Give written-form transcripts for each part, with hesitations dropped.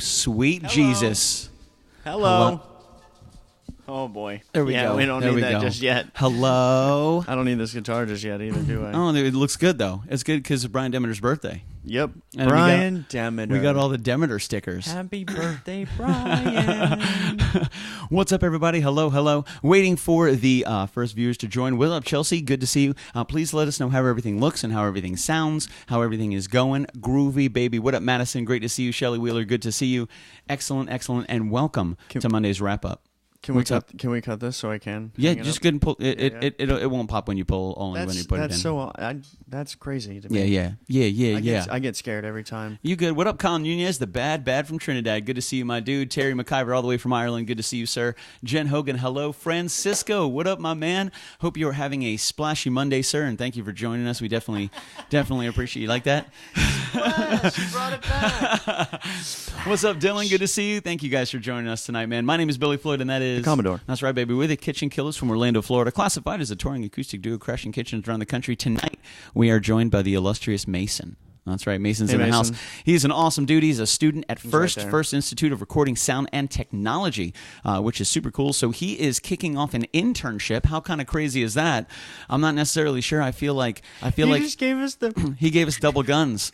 sweet Jesus. Hello. Oh, boy. There we go. Yeah, we don't need that just yet. Hello. I don't need this guitar just yet either, do I? Oh, it looks good, though. It's good because of Brian Demeter's birthday. Yep. And Brian Demeter. We got all the Demeter stickers. Happy birthday, Brian. What's up, everybody? Hello, hello. Waiting for the first viewers to join. What's up, Chelsea? Good to see you. Please let us know how everything looks and how everything sounds, how everything is going. Groovy, baby. What up, Madison? Great to see you. Shelly Wheeler, good to see you. Excellent, excellent. And welcome to Monday's wrap-up. Can we cut this so I can? Yeah, just go ahead and pull it. It won't pop when you pull. Only when you put it in. That's crazy to me. Yeah. I get scared every time. You good? What up, Colin Nunez? The bad from Trinidad. Good to see you, my dude. Terry McIver, all the way from Ireland. Good to see you, sir. Jen Hogan, hello. Francisco, what up, my man? Hope you are having a splashy Monday, sir, and thank you for joining us. We definitely appreciate you. Like that? Splash, you brought it back. What's up, Dylan? Good to see you. Thank you guys for joining us tonight, man. My name is Billy Floyd, and that is the Commodore. That's right, baby. We're the KitchenKillaz from Orlando, Florida, classified as a touring acoustic duo crashing kitchens around the country. Tonight, we are joined by the illustrious Mason. That's right, Mason's in the house. He's an awesome dude. He's a student at First Institute of Recording, Sound, and Technology, which is super cool. So he is kicking off an internship. How kind of crazy is that? I'm not necessarily sure. I feel like just gave us he gave us double guns.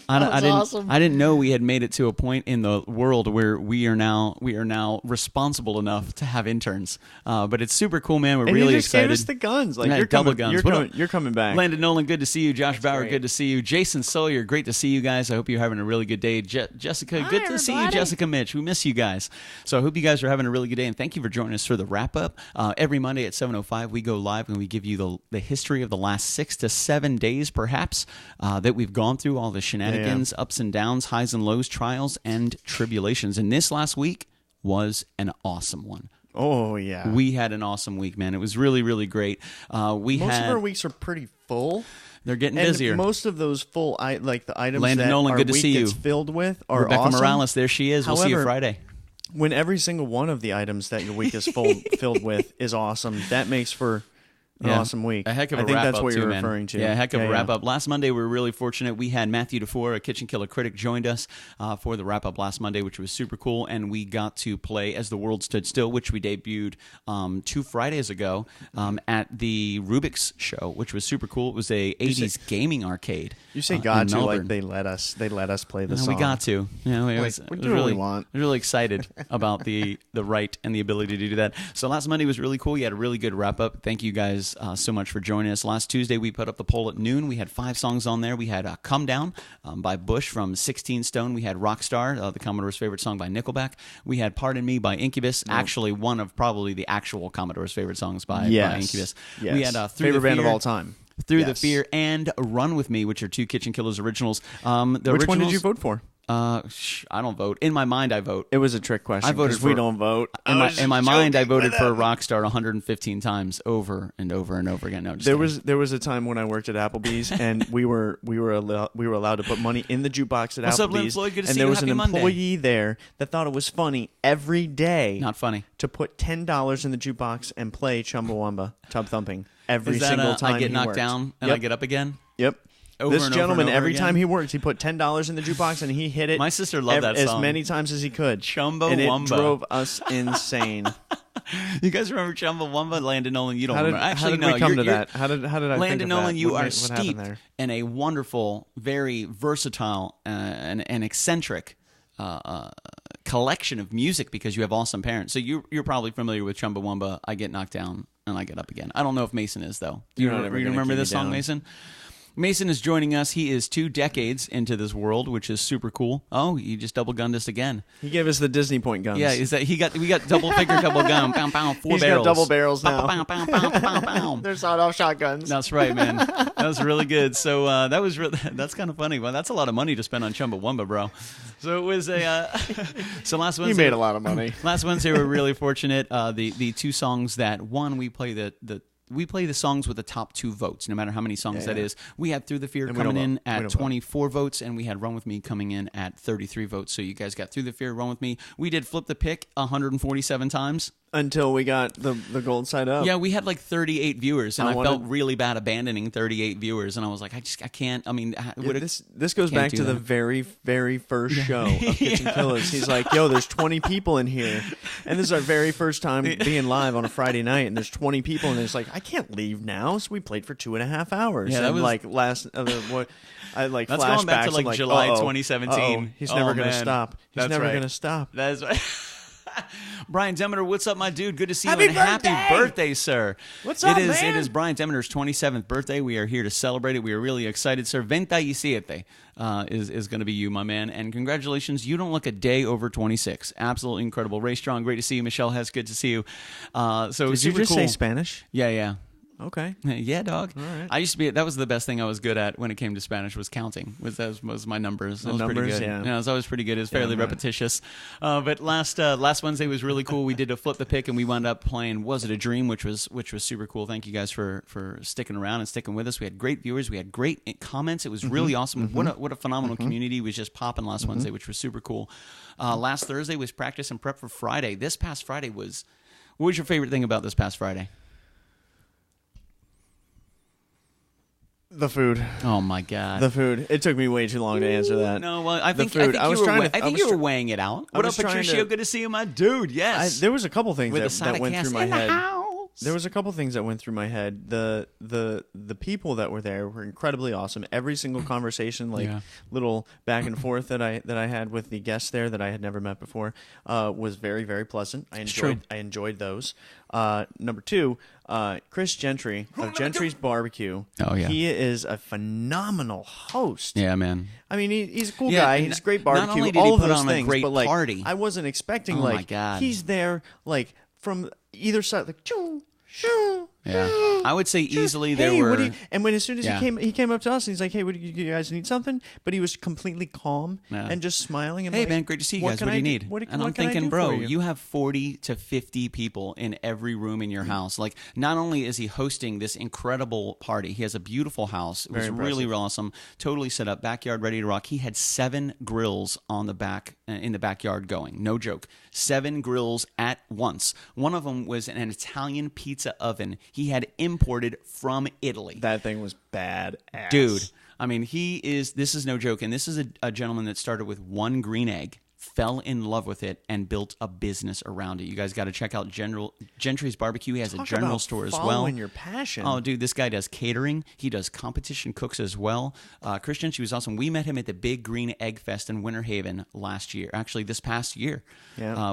Awesome. I didn't know we had made it to a point in the world where we are now responsible enough to have interns. But it's super cool, man. We're really excited. Gave us the guns. Like, yeah, you're double coming, guns. You're coming back. Landon Nolan, good to see you. Josh Bauer, great. good to see you. Jason Sawyer, great to see you guys. I hope you're having a really good day. Jessica, good to see you. Jessica Mitch, we miss you guys. So I hope you guys are having a really good day, and thank you for joining us for the wrap-up. Every Monday at 7:05, we go live and we give you the history of the last 6 to 7 days, perhaps, that we've gone through, all the shenanigans, ups and downs, highs and lows, trials and tribulations. And this last week was an awesome one. Oh, yeah. We had an awesome week, man. It was really, really great. Most of our weeks are pretty full. They're getting busier. Most of those full, the items Landon that Nolan, our good to week see you. gets filled with are Rebecca awesome. Morales, there she is. We'll see you Friday. When every single one of the items that your week is filled with is awesome, that makes for an awesome week. A heck of a I think wrap that's up what too, you're man. referring to. Yeah, a heck of a wrap up. Last Monday, we were really fortunate. We had Matthew DeFore, a Kitchen Killer critic, joined us for the wrap up last Monday, which was super cool. And we got to play As the World Stood Still, which we debuted 2 Fridays ago at the Rubik's show, which was super cool. It was a 80s gaming arcade. You say got to Melbourne. like they let us play the song. We got to. You know, we really want. I was really excited about the right and the ability to do that. So last Monday was really cool. You had a really good wrap up. Thank you guys so much for joining us. Last Tuesday we put up the poll at noon. We had 5 songs on there. We had Come Down by Bush from 16 Stone. We had Rockstar, the Commodore's favorite song by Nickelback. We had Pardon Me by Incubus. Actually, one of probably the actual Commodore's favorite songs by Incubus. Yes. We had favorite band of all time. Through the Fear and Run With Me, which are 2 KitchenKillaz originals. Which one did you vote for? I don't vote. In my mind, I vote. It was a trick question. I voted we don't vote. In my mind, I voted for Rockstar 115 times over and over and over again. No, there was a time when I worked at Applebee's and we were allowed to put money in the jukebox at What's Applebee's. Up, Lynn Floyd? Good to and see there you. was Happy an Monday. employee there that thought it was funny every day. Not funny. To put $10 in the jukebox and play Chumbawamba, Tub Thumping every single time I get knocked worked. down and I get up again? Yep. This gentleman, every again? time he worked, he put $10 in the jukebox and he hit it. My sister loved that song as many times as he could. Chumbawamba. And it drove us insane. You guys remember Chumbawamba? Landon Nolan, you don't remember. Actually, how did we come to that? How did I Landon think of Nolan, that? you what are steeped in a wonderful, very versatile, and eccentric collection of music because you have awesome parents. So you're probably familiar with Chumbawamba, I Get Knocked Down and I Get Up Again. I don't know if Mason is, though. Do you remember this song, Mason? Mason is joining us. He is 2 decades into this world, which is super cool. Oh, you just double gunned us again. He gave us the Disney Point guns. Yeah, we got double finger double gun, pow pow, 4 He's barrels. Got double barrels now. Pow, pow, pow, pow, pow, pow. They're sawed-off shotguns. That's right, man. That was really good. So that's kind of funny. Well, that's a lot of money to spend on Chumbawamba, bro. So it was so last Wednesday. He made a lot of money. Last Wednesday we were really fortunate. The 2 songs that we play we play the songs with the top 2 votes, no matter how many songs that is. We had Through the Fear coming in at 24 votes, and we had Run With Me coming in at 33 votes. So you guys got Through the Fear, Run With Me. We did Flip the Pick 147 times. until we got the gold side up. Yeah, we had like 38 viewers, and I felt really bad abandoning 38 viewers, and I was like, I can't. I mean, this goes back to the very, very first show of KitchenKillaz. He's like, yo, there's 20 people in here, and this is our very first time being live on a Friday night, and there's 20 people, and it's like, I can't leave now. So we played for 2.5 hours. Yeah, that was like I like that's flashbacks. Going back to like July 2017. He's never going to stop. He's never going to stop. That's right. Brian Demeter, what's up, my dude? Good to see you, and happy birthday, sir. What's up, man? It is Brian Demeter's 27th birthday. We are here to celebrate it. We are really excited, sir. 27 is going to be you, my man. And congratulations. You don't look a day over 26. Absolutely incredible. Ray Strong, great to see you. Michelle Hess, good to see you. Did you just say Spanish? Yeah. Okay. Yeah, dog. All right. I used to be. That was the best thing I was good at when it came to Spanish was counting. Was my numbers. That was pretty good. Yeah. I was always pretty good. It was fairly repetitious. But last Wednesday was really cool. We did a flip the pick, and we wound up playing "Was It a Dream," which was super cool. Thank you guys for sticking around and sticking with us. We had great viewers. We had great comments. It was really awesome. What a phenomenal community was just popping last Wednesday, which was super cool. Last Thursday was practice and prep for Friday. This past Friday was. What was your favorite thing about this past Friday? The food. Oh my God. The food. It took me way too long to answer that. No, well, I think you were weighing it out. What up, Patricio? Good to see you, my dude. Yes. There was a couple things that went through my head. House. There was a couple things that went through my head. The people that were there were incredibly awesome. Every single conversation, little back and forth that I had with the guests there that I had never met before, was very, very pleasant. I enjoyed those. Number two, Chris Gentry of Gentry's Barbecue. Oh yeah, he is a phenomenal host. Yeah, man. I mean, he's a cool guy. He's a great barbecue. Not only did all he of put those on things, a great but like, party. I wasn't expecting my God. he's there like from either side, like choo, shoo. Yeah, I would say easily there hey, were. And as soon as he came up to us and he's like, "Hey, what do you guys need something?" But he was completely calm and just smiling. And hey, like, man, great to see you guys. What do you need? And I'm thinking, bro, you have 40 to 50 people in every room in your house. Like, not only is he hosting this incredible party, he has a beautiful house. It was really awesome, totally set up, backyard ready to rock. He had 7 grills on the back in the backyard going. No joke, 7 grills at once. One of them was an Italian pizza oven he had imported from Italy. That thing was bad ass. Dude, I mean, this is no joke, and this is a gentleman that started with 1 green egg, fell in love with it, and built a business around it. You guys got to check out Gentry's Barbecue. He has a general store as well. Following your passion. Oh, dude, this guy does catering. He does competition cooks as well. Chris Gentry was awesome. We met him at the Big Green Egg Fest in Winter Haven last year. Actually, this past year,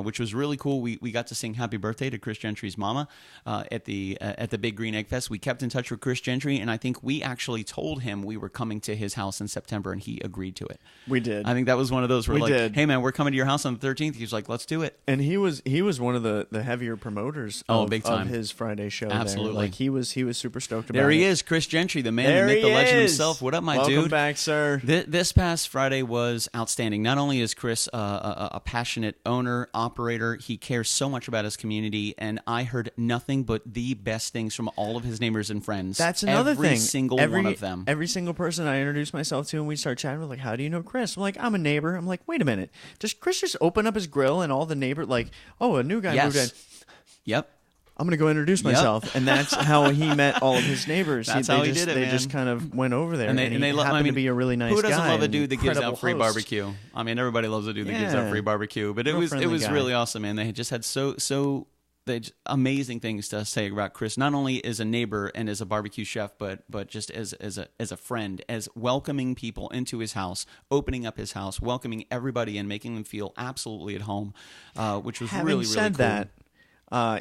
which was really cool. We got to sing Happy Birthday to Chris Gentry's mama at the Big Green Egg Fest. We kept in touch with Chris Gentry, and I think we actually told him we were coming to his house in September, and he agreed to it. We did. I think that was one of those where did. Hey, man, we're coming to your house on the 13th. He was like, let's do it. And he was one of the heavier promoters of his Friday show. Absolutely. There. Like he was super stoked about it. There he is, Chris Gentry, the man, the myth, the legend himself. What up, my dude? Welcome back, sir. This past Friday was outstanding. Not only is Chris a passionate owner, operator, he cares so much about his community, and I heard nothing but the best things from all of his neighbors and friends. That's another thing. Every single one of them. Every single person I introduced myself to, and we start chatting, we're like, how do you know Chris? I'm like, I'm a neighbor. I'm like, wait a minute. Does Chris just open up his grill and all the neighbor, like, oh, a new guy moved in. Yep. I'm going to go introduce myself. And that's how he met all of his neighbors. That's how he did it, They man. just kind of went over there. And he happened to be a really nice guy. Who doesn't love a dude that gives out free host. barbecue? I mean, everybody loves a dude that gives out free barbecue. But it was really awesome, man. They had just had amazing things to say about Chris. Not only as a neighbor and as a barbecue chef, but just as a friend, as welcoming people into his house, opening up his house, welcoming everybody and making them feel absolutely at home, which was really cool. That,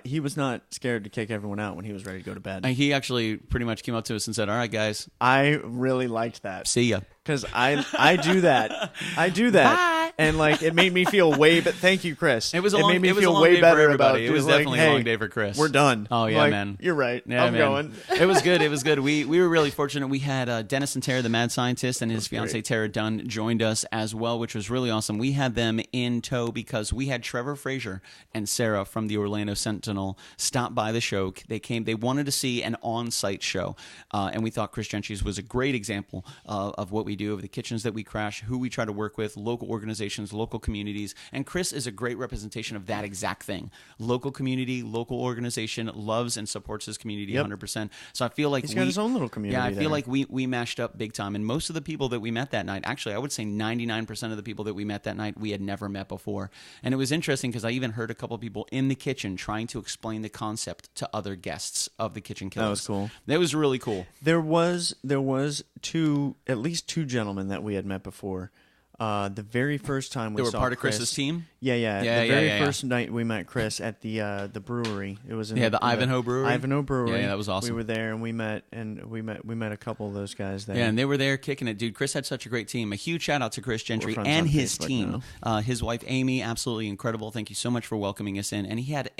he was not scared to kick everyone out when he was ready to go to bed. He actually pretty much came up to us and said, "All right, guys, I really liked that. See ya." Because I do that. I do that. Bye. And like it made me feel way but thank you, Chris. It made me feel way better better for everybody. about It was definitely a long day for Chris. We're done. Oh yeah, like, man. You're right. Yeah, I'm going. It was good. It was good. We were really fortunate. We had Dennis and Tara, the mad scientist, and his fiancee Tara Dunn joined us as well, which was really awesome. We had them in tow because we had Trevor Frazier and Sarah from the Orlando Sentinel stop by the show. They came. They wanted to see an on-site show, and we thought Chris Gentry's was a great example of what we do, of the kitchens that we crash, who we try to work with, local organizations organizations, local communities, and Chris is a great representation of that exact thing. Local community, local organization, loves and supports his community 100%. So I feel like he's got his own little community. Yeah, I feel like we mashed up big time. And most of the people that we met that night, actually, I would say 99% of the people that we met that night, we had never met before. And it was interesting because I even heard a couple of people in the kitchen trying to explain the concept to other guests of the Kitchen Killaz. That was cool. That was really cool. There was at least two gentlemen that we had met before. The very first time we saw They were part of Chris, Chris's team? Yeah. The very first night we met Chris at the brewery. It was in the Ivanhoe Brewery. Ivanhoe Brewery. Yeah, that was awesome. We were there and we met a couple of those guys there. Yeah, and they were there kicking it, dude. Chris had such a great team. A huge shout out to Chris Gentry and his team. His wife Amy, absolutely incredible. Thank you so much for welcoming us in. And he had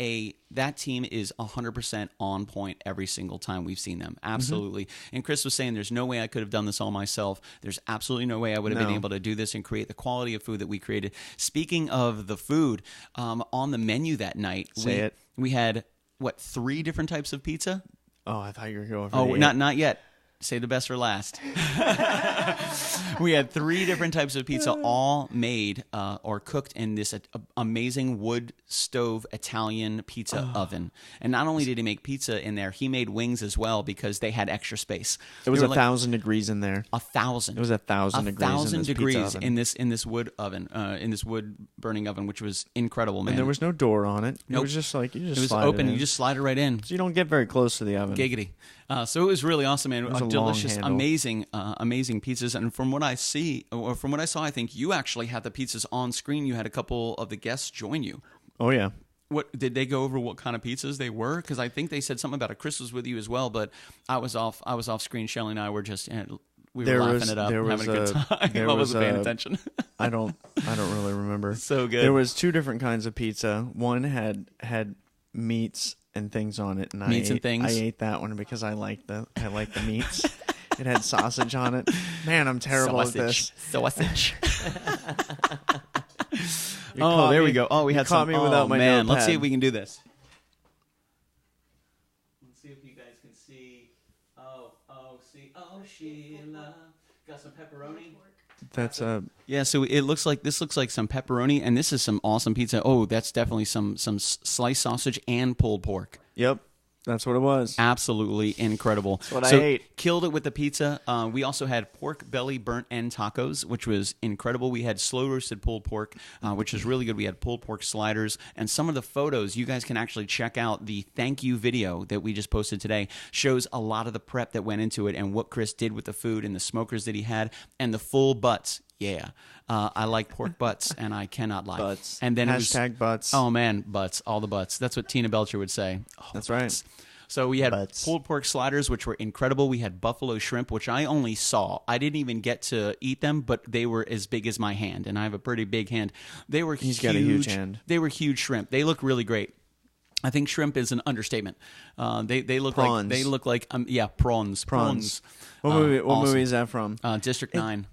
that team is 100% on point every single time we've seen them. Absolutely. And Chris was saying there's no way I could have done this all myself. There's absolutely no way I would have been able to do this and create the quality of food that we created. Speaking of the food, on the menu that night, we had, 3 different types of pizza? Oh, I thought you were going for not yet. Save the best for last. We had 3 different types of pizza, all made or cooked in this amazing wood stove Italian pizza oven. And not only did he make pizza in there, he made wings as well because they had extra space. It was 1,000 degrees in there. 1,000. It was 1,000 degrees. 1,000 degrees in this wood oven, in this wood burning oven, which was incredible, man. And there was no door on it. Nope. It was just like it was open. You just slide it right in. So you don't get very close to the oven. Giggity. So it was really awesome, man. Delicious, amazing pizzas. And from what I saw, I think you actually had the pizzas on screen. You had a couple of the guests join you. Oh yeah. What did they go over? What kind of pizzas they were? Because I think they said something about Chris was with you as well. But I was off screen. Shelly and I were just we were laughing it up, having a good time. I wasn't paying attention. I don't really remember. So good. There was 2 different kinds of pizza. One had meats and things on it, and I ate that one because I like the meats. It had sausage on it. Man, I'm terrible at this. Sausage. There we go. Oh, we had some. Me without my man, notepad. Let's see if we can do this. Let's see if you guys can see. Sheila got some pepperoni. That's So it looks like some pepperoni, and this is some awesome pizza. Oh, that's definitely some sliced sausage and pulled pork. Yep, that's what it was. Absolutely incredible. That's what I ate. Killed it with the pizza. We also had pork belly burnt end tacos, which was incredible. We had slow roasted pulled pork, which is really good. We had pulled pork sliders, and some of the photos you guys can actually check out. The thank you video that we just posted today shows a lot of the prep that went into it and what Chris did with the food and the smokers that he had and the full butts. Yeah, I like pork butts, and I cannot lie. Butts. And then hashtag butts. Oh man, butts, all the butts. That's what Tina Belcher would say. Oh, that's butts. right. So we had pulled pork sliders, which were incredible. We had buffalo shrimp, which I only saw. I didn't even get to eat them, but they were as big as my hand, and I have a pretty big hand. They were He's got a huge hand. They were huge shrimp. They look really great. I think shrimp is an understatement. They look prawns. Prawns. Prawns. What movie is that from? District 9.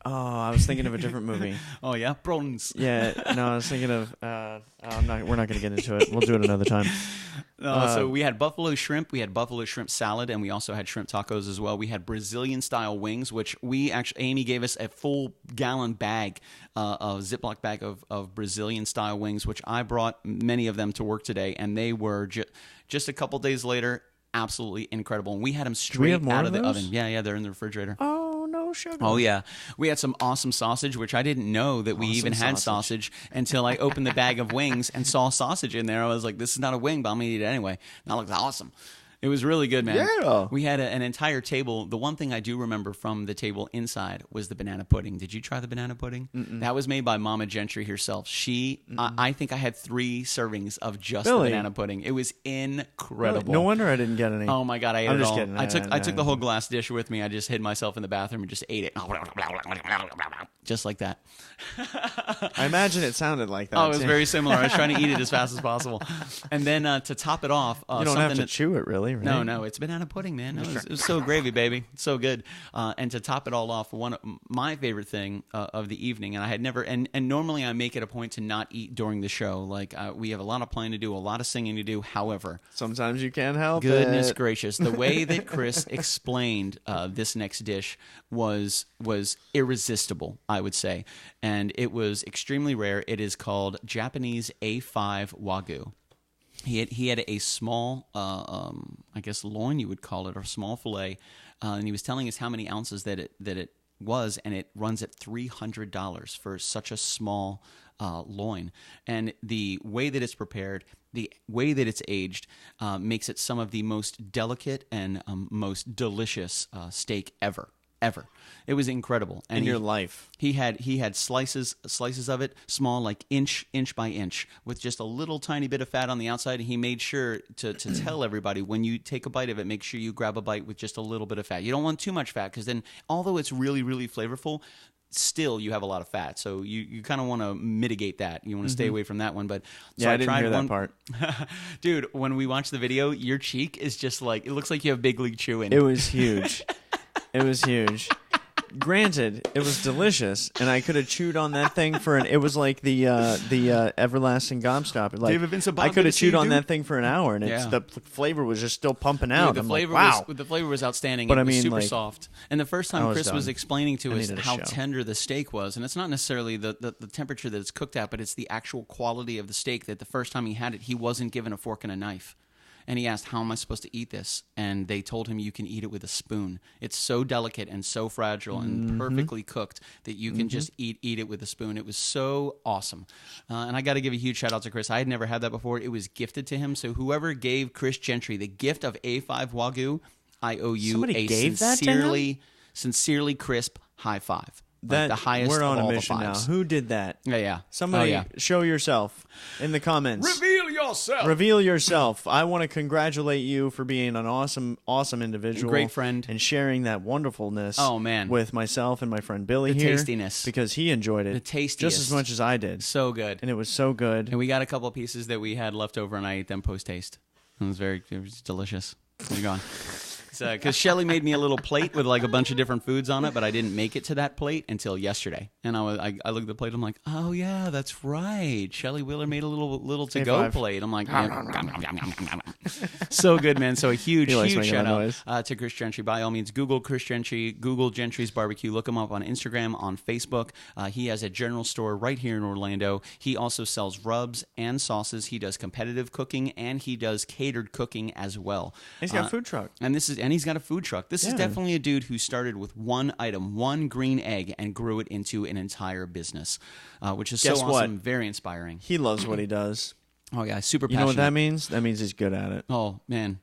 I was thinking of a different movie. Oh yeah, prawns. Yeah, no, I was thinking of. We're not going to get into it. We'll do it another time. So we had buffalo shrimp, we had buffalo shrimp salad, and we also had shrimp tacos as well. We had Brazilian style wings, which Amy gave us a full gallon bag, a Ziploc bag of Brazilian style wings, which I brought many of them to work today, and they were just a couple days later, absolutely incredible. And we had them straight out of the oven. Yeah, they're in the refrigerator. Oh, no sugar. Oh, yeah. We had some awesome sausage, which I didn't know that we even had sausage until I opened the bag of wings and saw sausage in there. I was like, this is not a wing, but I'm going to eat it anyway. And that looked awesome. It was really good, man. Yeah. We had an entire table. The one thing I do remember from the table inside was the banana pudding. Did you try the banana pudding? Mm-mm. That was made by Mama Gentry herself. I think I had 3 servings of just the banana pudding. It was incredible. Really? No wonder I didn't get any. Oh my God, I ate it all. Kidding. I took the whole glass dish with me. I just hid myself in the bathroom and just ate it. Just like that. I imagine it sounded like that. Oh, it was very similar. I was trying to eat it as fast as possible. And then to top it off, you don't have to chew it, really. really, right? No, it's banana pudding, man. No, it was so gravy, baby. So good. And to top it all off, one of my favorite thing of the evening, and I had never, and normally I make it a point to not eat during the show. Like, we have a lot of planning to do, a lot of singing to do. However, sometimes you can't help goodness it. gracious. The way that Chris explained this next dish was irresistible, I would say. And it was extremely rare. It is called Japanese A5 Wagyu. He had a small, I guess loin you would call it, or small fillet, and he was telling us how many ounces that it was, and it runs at $300 for such a small loin. And the way that it's prepared, the way that it's aged, makes it some of the most delicate and most delicious steak ever. It was incredible. And in your life. He had slices of it, small, like inch by inch, with just a little tiny bit of fat on the outside. And he made sure to tell everybody, when you take a bite of it, make sure you grab a bite with just a little bit of fat. You don't want too much fat, because then, although it's really, really flavorful, still you have a lot of fat. So you kind of want to mitigate that. You want to stay away from that one. But so yeah, I didn't hear that part. Dude, when we watched the video, your cheek is just like, it looks like you have Big League Chewing. It was huge. It was huge. Granted, it was delicious, and I could have chewed on that thing for an. It was like the everlasting gobstopper. Like, David Vince, I could have chewed on that thing for an hour, and the flavor was just still pumping out. Dude, the flavor was outstanding. But it I was mean, super like, soft. And the first time Chris was explaining to us how show. tender the steak was, and it's not necessarily the temperature that it's cooked at, but it's the actual quality of the steak. That the first time he had it, he wasn't given a fork and a knife. And he asked, how am I supposed to eat this? And they told him, you can eat it with a spoon. It's so delicate and so fragile and perfectly cooked that you can just eat it with a spoon. It was so awesome. And I got to give a huge shout out to Chris. I had never had that before. It was gifted to him. So whoever gave Chris Gentry the gift of A5 Wagyu, I owe you Somebody a gave that to him? sincerely crisp high five. That, the highest we're on of all a mission the now. fives. Who did that? Yeah. Somebody show yourself in the comments. Reveal yourself. Reveal yourself. I want to congratulate you for being an awesome individual. Great friend. And sharing that wonderfulness with myself and my friend Billy the here. tastiness. Because he enjoyed it. The tastiest. Just as much as I did. So good. And it was so good. And we got a couple of pieces that we had left over, and I ate them post-taste. It was delicious. You're gone. Because Shelly made me a little plate with like a bunch of different foods on it, but I didn't make it to that plate until yesterday. And I looked at the plate. I'm like, oh yeah, that's right. Shelly Wheeler made a little to go plate. I'm like, so good, man. So a huge shout out to Chris Gentry. By all means, Google Chris Gentry, Google Gentry's Barbecue. Look him up on Instagram, on Facebook. He has a general store right here in Orlando. He also sells rubs and sauces. He does competitive cooking, and he does catered cooking as well. He's got a food truck. And he's got a food truck. This is definitely a dude who started with one item, one green egg, and grew it into an entire business, which is so awesome, very inspiring. He loves what he does. Oh, yeah, super passionate. You know what that means? That means he's good at it. Oh, man,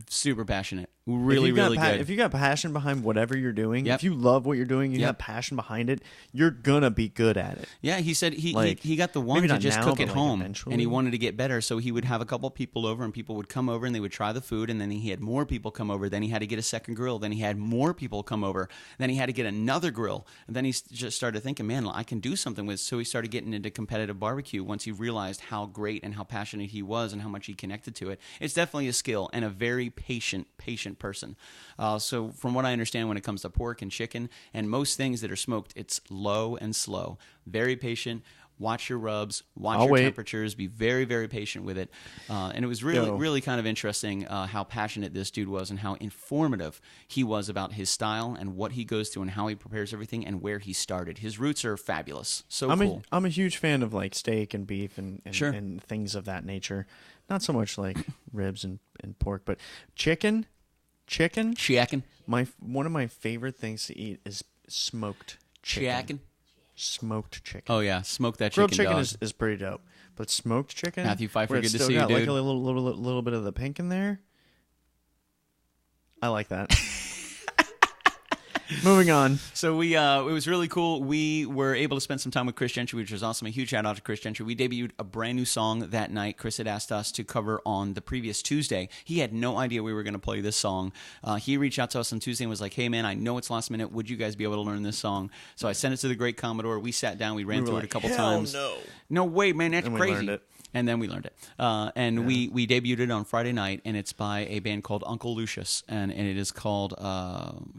super passionate. Really good. If you got passion behind whatever you're doing, if you love what you're doing, you have passion behind it, you're gonna be good at it. Yeah, he said he got the one to just cook at home, and he wanted to get better, so he would have a couple people over, and people would come over, and they would try the food, and then he had more people come over. Then he had to get a second grill. Then he had more people come over. Then he had to get another grill. And then he just started thinking, man, I can do something with. So he started getting into competitive barbecue once he realized how great and how passionate he was and how much he connected to it. It's definitely a skill and a very patient person. So from what I understand, when it comes to pork and chicken and most things that are smoked, it's low and slow. Very patient. Watch your rubs. Watch your temperatures. Be very, very patient with it. And it was really kind of interesting how passionate this dude was and how informative he was about his style and what he goes through and how he prepares everything and where he started. His roots are fabulous. Cool. I'm a huge fan of like steak and beef and things of that nature. Not so much like ribs and pork, but chicken. One of my favorite things to eat is smoked chicken. Smoked chicken. Oh yeah, smoke that chicken. Grilled chicken is pretty dope, but smoked chicken. Matthew Pfeiffer, good to see you, dude. Like a little bit of the pink in there. I like that. Moving on. So it was really cool. We were able to spend some time with Chris Gentry, which was awesome. A huge shout out to Chris Gentry. We debuted a brand new song that night. Chris had asked us to cover on the previous Tuesday. He had no idea we were going to play this song. He reached out to us on Tuesday and was like, hey man, I know it's last minute. Would you guys be able to learn this song? So I sent it to the great Commodore. We sat down. We ran through it a couple times. No way, man. That's and crazy. We learned it. And then we learned it. And we debuted it on Friday night, and it's by a band called Uncle Lucius, and it is called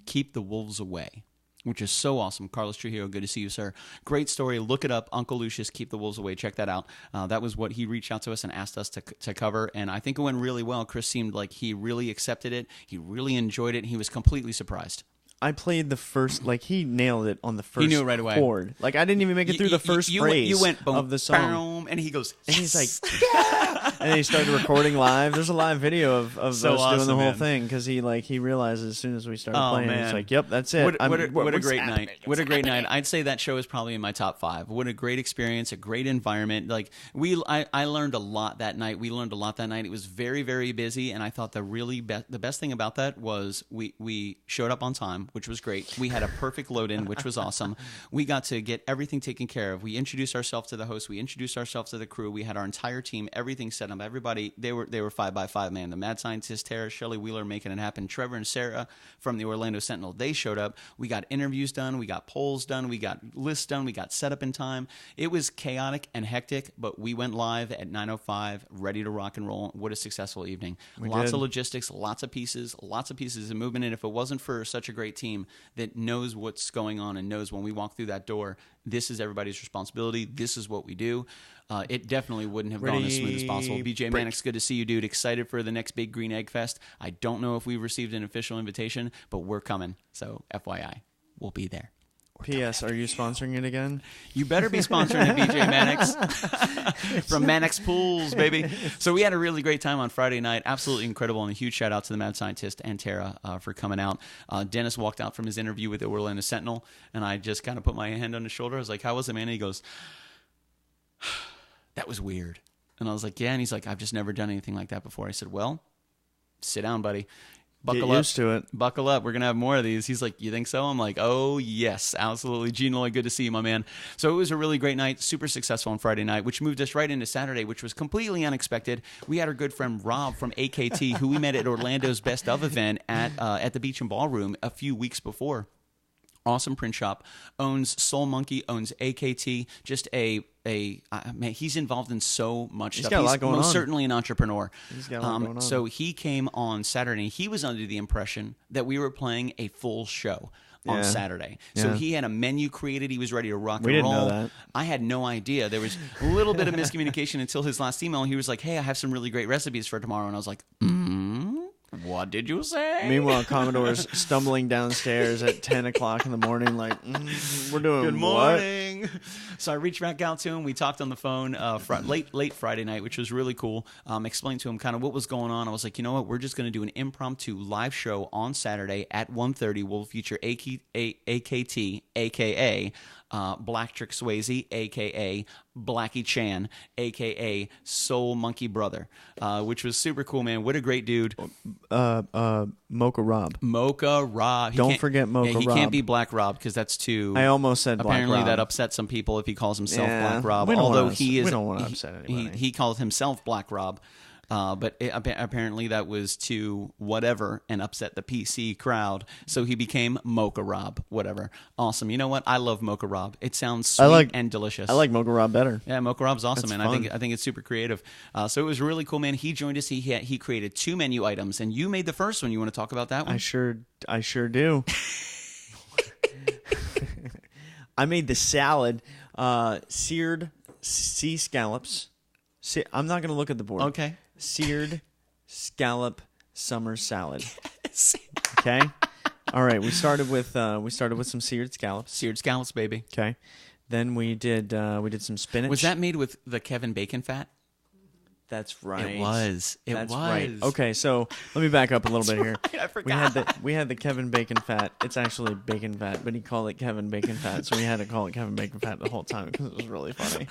Keep the Wolves Away, which is so awesome. Carlos Trujillo, good to see you, sir. Great story. Look it up. Uncle Lucius, Keep the Wolves Away. Check that out. That was what he reached out to us and asked us to cover, and I think it went really well. Chris seemed like he really accepted it. He really enjoyed it, and he was completely surprised. I played the first, like, he nailed it on the first He knew it right away. chord. Like, I didn't even make it through the first phrase you went, boom, of the song. Boom, and he goes, and he's like, yeah! And then he started recording live. There's a live video of so us awesome, doing the whole man. thing, because he realized as soon as we started playing, man. he's like, yep, that's it. What a great night. What a great night. I'd say that show is probably in my top 5. What a great experience, a great environment. Like, I learned a lot that night. We learned a lot that night. It was very, very busy, and I thought the best thing about that was we showed up on time, which was great. We had a perfect load-in, which was awesome. We got to get everything taken care of. We introduced ourselves to the host. We introduced ourselves to the crew. We had our entire team, everything set up. Everybody, they were 5x5, man. The mad scientist, Tara, Shelley Wheeler making it happen. Trevor and Sarah from the Orlando Sentinel, they showed up. We got interviews done. We got polls done. We got lists done. We got set up in time. It was chaotic and hectic, but we went live at 9:05, ready to rock and roll. What a successful evening. Lots of logistics, lots of pieces of movement. And if it wasn't for such a great team that knows what's going on and knows when we walk through that door, this is everybody's responsibility. This is what we do. It definitely wouldn't have gone as smooth as possible. BJ Mannix, good to see you, dude. Excited for the next Big Green Egg Fest. I don't know if we've received an official invitation, but we're coming. So FYI, we'll be there. P.S. Are you sponsoring it again? You better be sponsoring it, BJ Mannix. From Mannix Pools, baby. So we had a really great time on Friday night. Absolutely incredible. And a huge shout out to the Mad Scientist and Tara for coming out. Dennis walked out from his interview with the Orlando Sentinel, and I just kind of put my hand on his shoulder. I was like, how was it, man? And he goes, that was weird. And I was like, yeah. And he's like, I've just never done anything like that before. I said, well, sit down, buddy. Buckle Get used to it. Buckle up. We're going to have more of these. He's like, you think so? I'm like, oh, yes, absolutely. Gene Lloyd, good to see you, my man. So it was a really great night, super successful on Friday night, which moved us right into Saturday, which was completely unexpected. We had our good friend Rob from AKT, who we met at Orlando's Best Of event at the Beach and Ballroom a few weeks before. Awesome print shop, owns Soul Monkey, owns AKT, just man, he's involved in so much stuff. Got a lot going most on. Certainly an entrepreneur. He's got a lot going on. So he came on Saturday, and he was under the impression that we were playing a full show on Saturday. So he had a menu created. He was ready to rock and roll. We didn't know that. I had no idea. There was a little bit of miscommunication until his last email. He was like, hey, I have some really great recipes for tomorrow. And I was like, what did you say? Meanwhile, Commodore's stumbling downstairs at 10 o'clock in the morning like, we're doing Good morning. What? So I reached back out to him. We talked on the phone late Friday night, which was really cool. Explained to him kind of what was going on. I was like, you know what? We're just going to do an impromptu live show on Saturday at 1:30. We'll feature AKT, a.k.a. Black Trick Swayze, a.k.a. Blackie Chan, a.k.a. Soul Monkey Brother, which was super cool, man. What a great dude. Mocha Rob. Mocha Rob. Don't forget Mocha Rob. He can't be Black Rob because that's too... I almost said Black Rob. Apparently that upset some people if he calls himself Black Rob. We don't want to upset anybody. He calls himself Black Rob. But apparently that was too whatever and upset the PC crowd. So he became Mocha Rob, whatever. Awesome. You know what? I love Mocha Rob. It sounds sweet and delicious. I like Mocha Rob better. Yeah, Mocha Rob's awesome, That's man. fun. I think it's super creative. So it was really cool, man. He joined us. He created 2 menu items, and you made the first one. You want to talk about that one? I sure do. I made the salad, seared sea scallops. I'm not going to look at the board. Okay. Seared scallop summer salad. Okay. All right. We started with some seared scallops. Seared scallops, baby. Okay. Then we did some spinach. Was that made with the Kevin Bacon fat? That's right. It was. That's right. Okay, so let me back up a little bit here. Right, I forgot. We had the Kevin Bacon fat. It's actually bacon fat, but he called it Kevin Bacon fat, so we had to call it Kevin Bacon fat the whole time because it was really funny.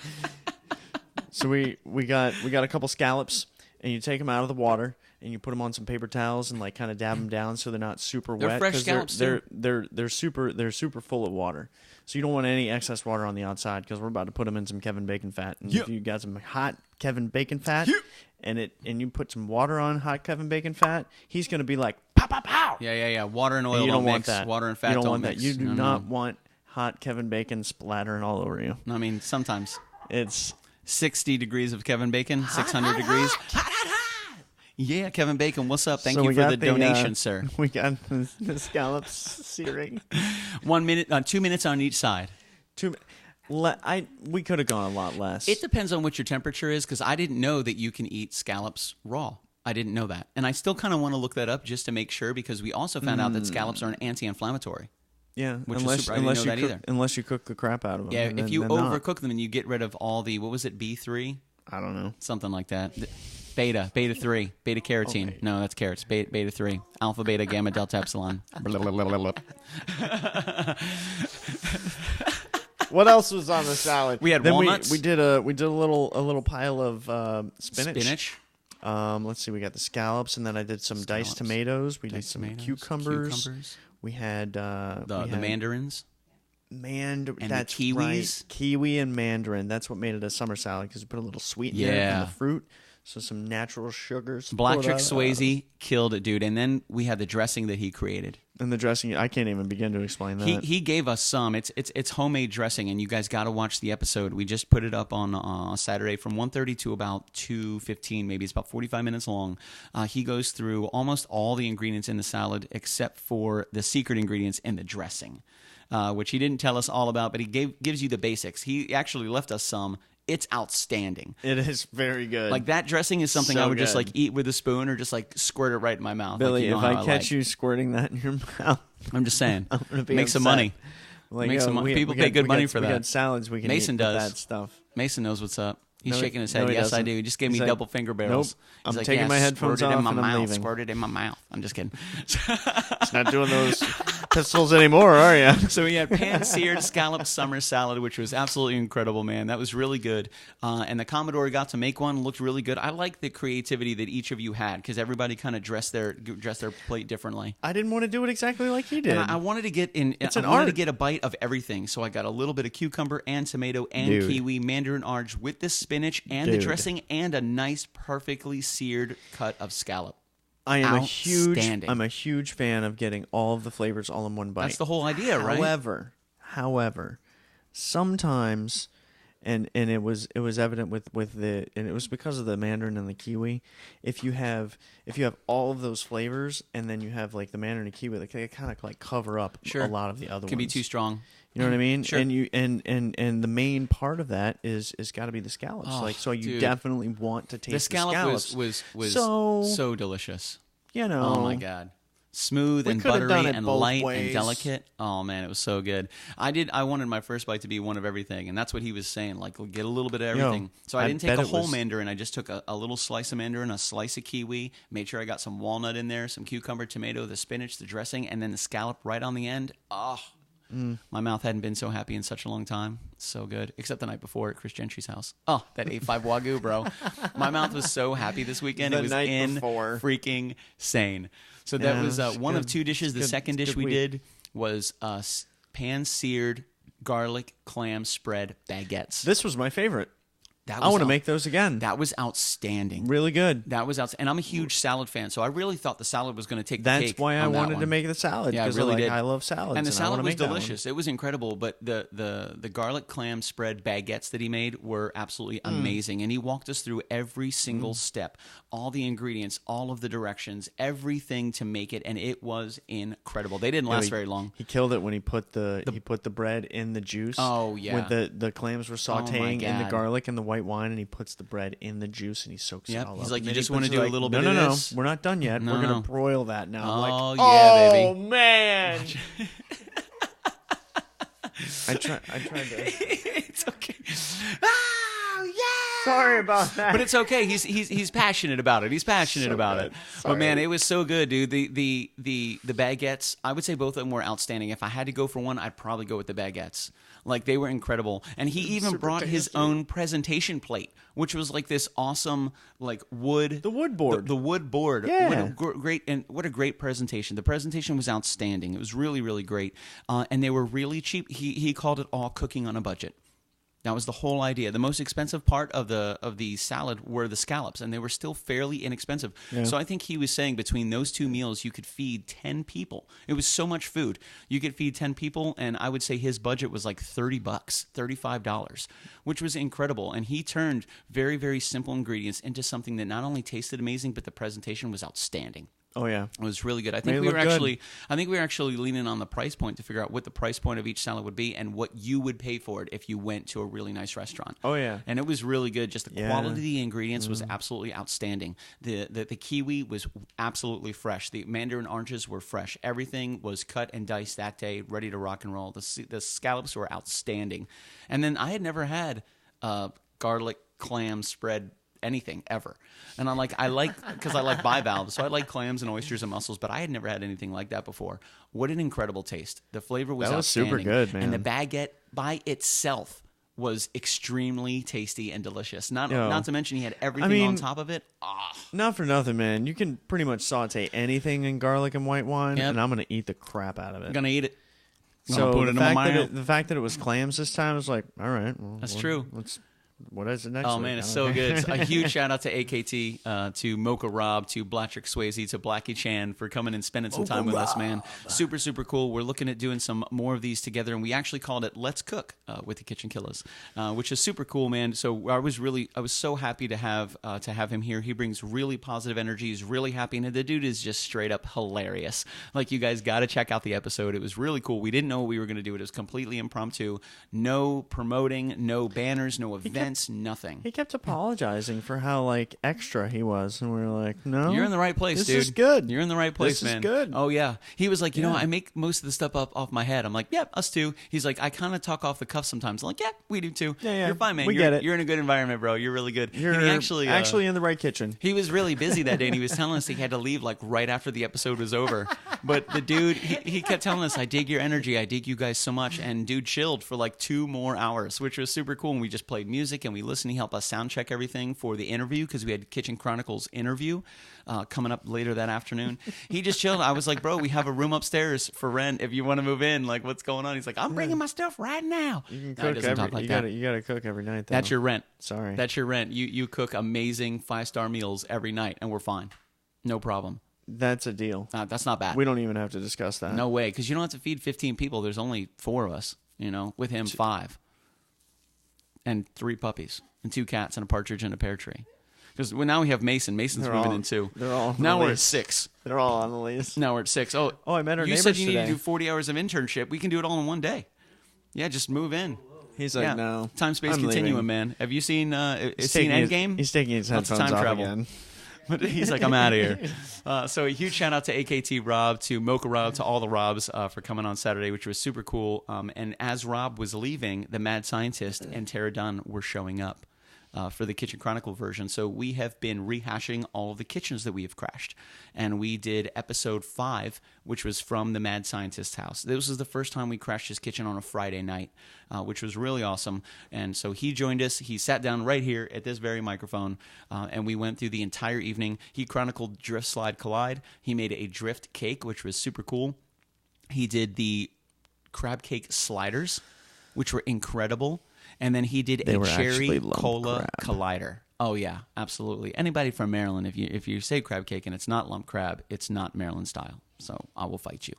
So we got a couple scallops, and you take them out of the water and you put them on some paper towels and like kind of dab them down so they're not super wet. They're fresh scallops. They're super full of water. So you don't want any excess water on the outside because we're about to put them in some Kevin Bacon fat. And if you got some hot Kevin Bacon fat and you put some water on hot Kevin Bacon fat, he's going to be like pow pow pow. Yeah. Water and oil. And you don't want mix. that. Water and fat. You don't want mix. that. You do not want hot Kevin Bacon splattering all over you. I mean, sometimes. It's 60 degrees of Kevin Bacon, 600 degrees. Yeah, Kevmin Bacon, what's up? Thank you for the donation, sir. We got the scallops searing. 1 minute, 2 minutes on each side. We could have gone a lot less. It depends on what your temperature is, because I didn't know that you can eat scallops raw. I didn't know that. And I still kind of want to look that up just to make sure, because we also found out that scallops are an anti-inflammatory. Yeah, which is super. I didn't know that either. Unless you cook the crap out of them. Yeah, if you overcook them and you get rid of all the, what was it, B3? I don't know. Something like that. Beta 3, beta carotene. Okay. No, that's carrots. Beta 3, alpha, beta, gamma, delta, epsilon. What else was on the salad? We had walnuts. We did a little pile of spinach. Let's see. We got the scallops, and then I did some diced tomatoes. We did some cucumbers. We had the mandarins. And the kiwis. Right. Kiwi and mandarin. That's what made it a summer salad, because you put a little sweetener in the fruit. So some natural sugars. Black Trick Swayze killed it, dude. And then we had the dressing that he created. And the dressing, I can't even begin to explain that. He gave us some. It's homemade dressing, and you guys got to watch the episode. We just put it up on Saturday from 1:30 to about 2:15, maybe. It's about 45 minutes long. He goes through almost all the ingredients in the salad except for the secret ingredients in the dressing, which he didn't tell us all about, but he gives you the basics. He actually left us some. It's outstanding. It is very good. Like, that dressing is something I would just like eat with a spoon or just like squirt it right in my mouth. Billy, like, if I catch you squirting that in your mouth, I'm just saying, I'm gonna be make some money. Like, make some money. People pay good money for that. We got salads we can Mason eat does with that stuff. Mason knows what's up. He's shaking his head. Yes, I do. He just gave me double finger barrels. Nope. I'm taking my headphones off and I'm leaving. Squirted in my mouth. I'm just kidding. It's not doing those pistols anymore, are you? So we had pan-seared scallop summer salad, which was absolutely incredible, man. That was really good. And the Commodore got to make one. Looked really good. I like the creativity that each of you had, because everybody kind of dressed their plate differently. I didn't want to do it exactly like you did. And I wanted to get in. I wanted to get a bite of everything. So I got a little bit of cucumber and tomato and kiwi, mandarin orange with the spinach and the dressing, and a nice, perfectly seared cut of scallop. I'm a huge fan of getting all of the flavors all in one bite. That's the whole idea, right? However, sometimes, and it was evident with and it was because of the mandarin and the kiwi. If you have all of those flavors, and then you have like the mandarin and kiwi, they kind of like cover up a lot of the other ones. Can be too strong. You know what I mean? Sure. And the main part of that is got to be the scallops. You definitely want to taste the scallops. was so delicious. You know. Oh my God. Smooth and buttery and light and delicate. Oh man, it was so good. I wanted my first bite to be one of everything, and that's what he was saying. Like, get a little bit of everything. So I didn't take a whole mandarin. I just took a little slice of mandarin, a slice of kiwi. Made sure I got some walnut in there, some cucumber, tomato, the spinach, the dressing, and then the scallop right on the end. Oh. My mouth hadn't been so happy in such a long time. So good. Except the night before at Chris Gentry's house. Oh, that A5 Wagyu, bro. My mouth was so happy this weekend. It was freaking sane. So that was one of two dishes. The second dish we did was pan-seared garlic clam spread baguettes. This was my favorite. I want to make those again. That was outstanding. Really good. That was outstanding. And I'm a huge salad fan, so I really thought the salad was going to take the cake. That's why I wanted to make the salad. Yeah, I really did. I love salads. And the salad was delicious. It was incredible, but the garlic clam spread baguettes that he made were absolutely amazing. And he walked us through every single step, all the ingredients, all of the directions, everything to make it, and it was incredible. They didn't last very long. He killed it when he put the bread in the juice. Oh, yeah. When the clams were sautéing in the garlic and the white wine, and he puts the bread in the juice and he soaks it all up. He's like, you just want to do a little bit of this? No, we're not done yet. We're going to broil that now. Oh, yeah, baby. Oh, man. I tried to. It's okay. Oh, yeah. Sorry about that. But it's okay. He's passionate about it. He's passionate about it. Sorry. But man, it was so good, dude. The baguettes, I would say both of them were outstanding. If I had to go for one, I'd probably go with the baguettes. Like, they were incredible. And he even brought his own presentation plate, which was like this awesome, like, wood. The wood board. The wood board. Yeah. What a great presentation. The presentation was outstanding. It was really, really great. And they were really cheap. He called it all cooking on a budget. That was the whole idea. The most expensive part of the salad were the scallops, and they were still fairly inexpensive. Yeah. So I think he was saying between those two meals, you could feed 10 people. It was so much food. You could feed 10 people, and I would say his budget was like $30, $35, which was incredible. And he turned very, very simple ingredients into something that not only tasted amazing, but the presentation was outstanding. Oh yeah, it was really good. I think we were actually leaning on the price point to figure out what the price point of each salad would be and what you would pay for it if you went to a really nice restaurant. Oh yeah, and it was really good. Just the quality of the ingredients was absolutely outstanding. The kiwi was absolutely fresh. The mandarin oranges were fresh. Everything was cut and diced that day, ready to rock and roll. The scallops were outstanding. And then I had never had garlic clam spread anything ever, and I like because I like bivalves, so I like clams and oysters and mussels, but I had never had anything like that before. What an incredible taste! The flavor was outstanding. Super good, man. And the baguette by itself was extremely tasty and delicious. Not to mention he had everything on top of it. Not for nothing, man. You can pretty much saute anything in garlic and white wine, and I'm gonna eat the crap out of it. I'm gonna eat it. So the fact that it was clams this time was like, all right, well, that's true. What is it next? Oh, man, it's so good. A huge shout out to AKT, to Mocha Rob, to Blattrick Swayze, to Blackie Chan for coming and spending some time with us, man. Super, super cool. We're looking at doing some more of these together, and we actually called it Let's Cook with the KitchenKillaz, which is super cool, man. So I was so happy to have him here. He brings really positive energy. He's really happy, and the dude is just straight up hilarious. Like, you guys got to check out the episode. It was really cool. We didn't know what we were going to do. It was completely impromptu. No promoting, no banners, no events. Nothing. He kept apologizing for how extra he was, and we were like, "No, you're in the right place, dude. This is good. You're in the right place, man. This is good." Oh yeah. He was like, you know, I make most of the stuff up off my head. I'm like, yep, us too. He's like, I kind of talk off the cuff sometimes. I'm like, yeah, we do too. Yeah. You're fine, man. We get it. You're in a good environment, bro. You're really good. You're actually in the right kitchen. He was really busy that day, and he was telling us he had to leave right after the episode was over. But the dude, he kept telling us, I dig your energy. I dig you guys so much. And dude chilled for 2 more hours, which was super cool. And we just played music and we listened. He helped us sound check everything for the interview because we had Kitchen Chronicles interview coming up later that afternoon. He just chilled. I was like, bro, we have a room upstairs for rent if you want to move in. What's going on? He's like, I'm bringing my stuff right now. You can cook you gotta cook every night, though. That's your rent. Sorry. That's your rent. You cook amazing 5-star meals every night, and we're fine. No problem. That's a deal. That's not bad. We don't even have to discuss that. No way, because you don't have to feed 15 people. There's only 4 of us, with him 5. And 3 puppies, and 2 cats, and a partridge and a pear tree. Because now we have Mason. Mason's moving in too. They're all now we're at 6. They're all on the lease. Now we're at 6. Oh, I met our neighbors today. You said you today. need to do 40 hours of internship. We can do it all in one day. Yeah, just move in. He's like, no. Time-space continuum, leaving. Man. Have you seen Endgame? He's taking his headphones off again. But he's like, I'm out of here. So a huge shout out to AKT Rob, to Mocha Rob, to all the Robs for coming on Saturday, which was super cool. And as Rob was leaving, the Mad Scientist and Tara Dunn were showing up for the Kitchen Chronicle version. So we have been rehashing all of the kitchens that we have crashed. And we did episode 5, which was from the Mad Scientist's house. This was the first time we crashed his kitchen on a Friday night, which was really awesome. And so he joined us. He sat down right here at this very microphone, and we went through the entire evening. He chronicled Drift Slide Collide. He made a drift cake, which was super cool. He did the crab cake sliders, which were incredible. And then he did a cherry cola collider. Oh yeah, absolutely. Anybody from Maryland, if you say crab cake and it's not lump crab, it's not Maryland style. So I will fight you.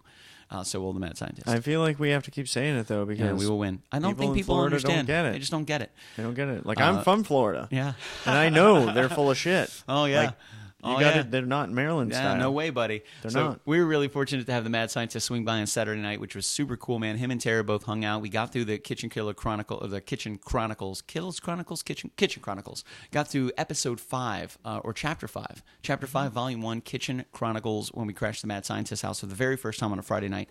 So will the Mad Scientist. I feel like we have to keep saying it though because we will win. I don't think people understand. Don't get it. They just don't get it. They don't get it. I'm from Florida. Yeah, and I know they're full of shit. Oh yeah. They're not Maryland style. No way, buddy. They're not. We were really fortunate to have the Mad Scientist swing by on Saturday night, which was super cool, man. Him and Tara both hung out. We got through the Kitchen Chronicles. Got through episode 5, or chapter 5. Chapter 5, volume 1, Kitchen Chronicles, when we crashed the Mad Scientist's house for the very first time on a Friday night.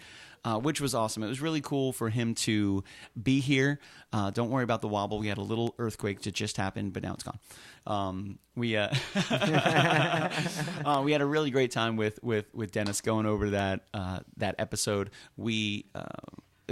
Which was awesome. It was really cool for him to be here. Don't worry about the wobble. We had a little earthquake that just happened, but now it's gone. We had a really great time with Dennis going over that episode. It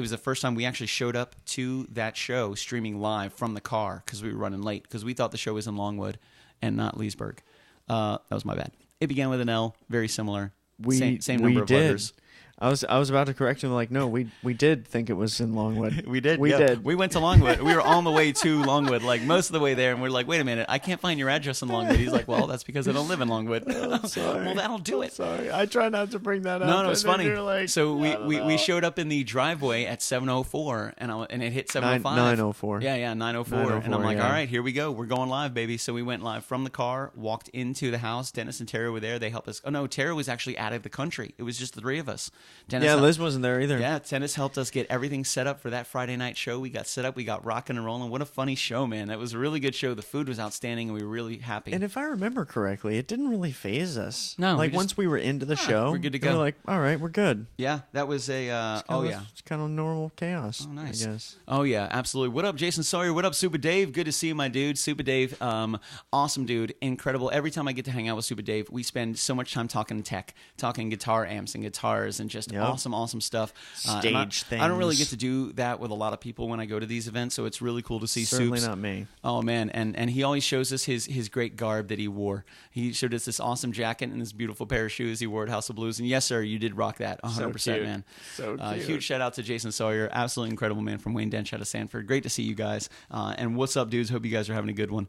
was the first time we actually showed up to that show streaming live from the car because we were running late because we thought the show was in Longwood and not Leesburg. That was my bad. It began with an L, very similar. Same number of letters. I was about to correct him. Like, no, we did think it was in Longwood. We did. We went to Longwood. We were on the way to Longwood, like most of the way there, and we're like, wait a minute, I can't find your address in Longwood. He's like, well, that's because I don't live in Longwood. Oh, sorry. Well, that'll do it. Sorry, I try not to bring that up. No, it's funny. Like, so we showed up in the driveway at 7:04, and it hit 7:05. 9:04. Yeah, 9:04, and I'm like, all right, here we go. We're going live, baby. So we went live from the car, walked into the house. Dennis and Tara were there. They helped us. Oh no, Tara was actually out of the country. It was just the three of us. Dennis Liz wasn't there either. Yeah, Dennis helped us get everything set up for that Friday night show. We got set up. We got rocking and rolling. What a funny show, man. That was a really good show. The food was outstanding, and we were really happy. And if I remember correctly, it didn't really faze us. No. Like, once we were into the show, we're good to go. We were like, all right, we're good. Yeah, that was a, It's kind of normal chaos. Oh, nice. I guess. Oh, yeah, absolutely. What up, Jason Sawyer? What up, Super Dave? Good to see you, my dude. Super Dave, awesome dude. Incredible. Every time I get to hang out with Super Dave, we spend so much time talking tech, talking guitar amps and guitars and just awesome stuff. Stage things. I don't really get to do that with a lot of people when I go to these events, so it's really cool to see Certainly Soups. not me. Oh, man, and he always shows us his great garb that he wore. He showed us this awesome jacket and this beautiful pair of shoes he wore at House of Blues, and yes, sir, you did rock that 100%, man. So cute. Huge shout out to Jason Sawyer, absolutely incredible man from Wayne Dench out of Sanford. Great to see you guys. And what's up, dudes? Hope you guys are having a good one.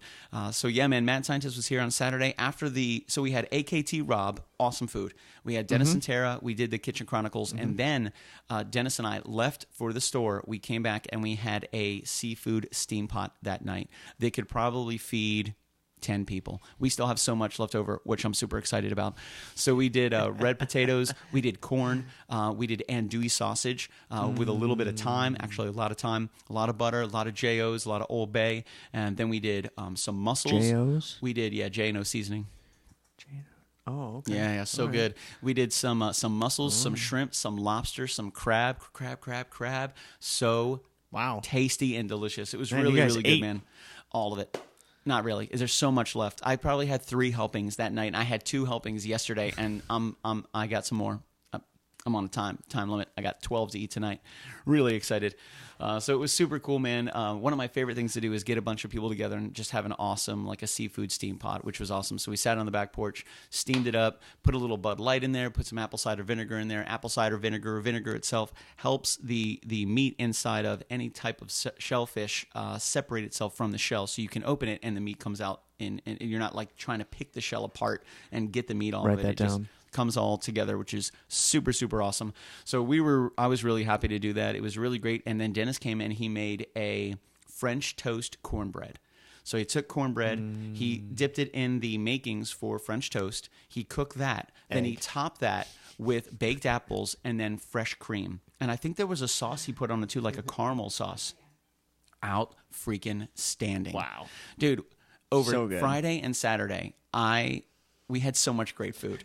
So yeah, man, Mad Scientist was here on Saturday so we had AKT Rob, awesome food. We had Dennis and Tara. We did the Kitchen Chronicles, and then Dennis and I left for the store. We came back and we had a seafood steam pot that night. They could probably feed 10 people. We still have so much left over, which I'm super excited about. So we did red potatoes, we did corn, we did andouille sausage with a little bit of thyme, actually a lot of thyme, a lot of butter, a lot of JOs, a lot of Old Bay, and then we did some mussels. JOs? We did, J&O seasoning. Oh, okay. Yeah, so All right. good. We did some mussels, some shrimp, some lobster, some crab. So tasty and delicious. It was really good, man. All of it. Not really. There's so much left. I probably had 3 helpings that night, and I had 2 helpings yesterday, and I got some more. I'm on a time limit. I got 12 to eat tonight. Really excited. So it was super cool, man. One of my favorite things to do is get a bunch of people together and just have an awesome, like a seafood steam pot, which was awesome. So we sat on the back porch, steamed it up, put a little Bud Light in there, put some apple cider vinegar in there. Apple cider vinegar itself helps the meat inside of any type of shellfish separate itself from the shell, so you can open it and the meat comes out, and you're not like trying to pick the shell apart and get the meat all Write of it. that It just down. comes all together, which is super awesome. So I was really happy to do that. It was really great. And then Dennis came in, he made a French toast cornbread. So he took cornbread, he dipped it in the makings for French toast, he cooked that, then he topped that with baked apples and then fresh cream. And I think there was a sauce he put on it too, like a caramel sauce. Out freaking standing. Wow. Dude, over So good. Friday and Saturday, we had so much great food.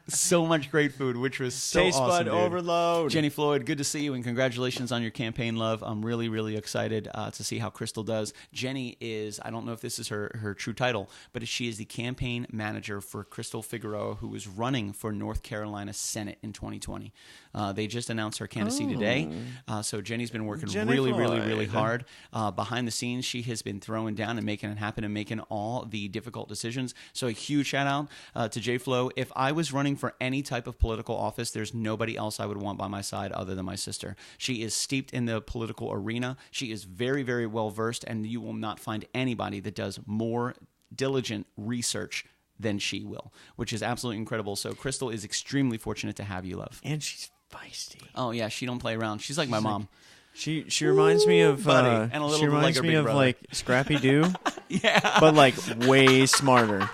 So much great food, which was so Taste awesome, bud dude. overload. Jenny Floyd, good to see you, and congratulations on your campaign, love. I'm really excited to see how Crystal does. Jenny is, I don't know if this is her true title, but she is the campaign manager for Crystal Figueroa, who is running for North Carolina Senate in 2020. They just announced her candidacy today. So Jenny's been working Jenny really Floyd. hard. Behind the scenes, she has been throwing down and making it happen and making all the difficult decisions. So a huge shout out to J Flo. If I was running for any type of political office, there's nobody else I would want by my side other than my sister. She is steeped in the political arena. She is very well versed, and you will not find anybody that does more diligent research than she will, which is absolutely incredible. So Crystal is extremely fortunate to have you, love. And she's feisty. Oh yeah, she don't play around. She's like my mom. She reminds me of buddy, and a little she bit like reminds her me big of brother. like Scrappy Doo, Yeah. but like way smarter.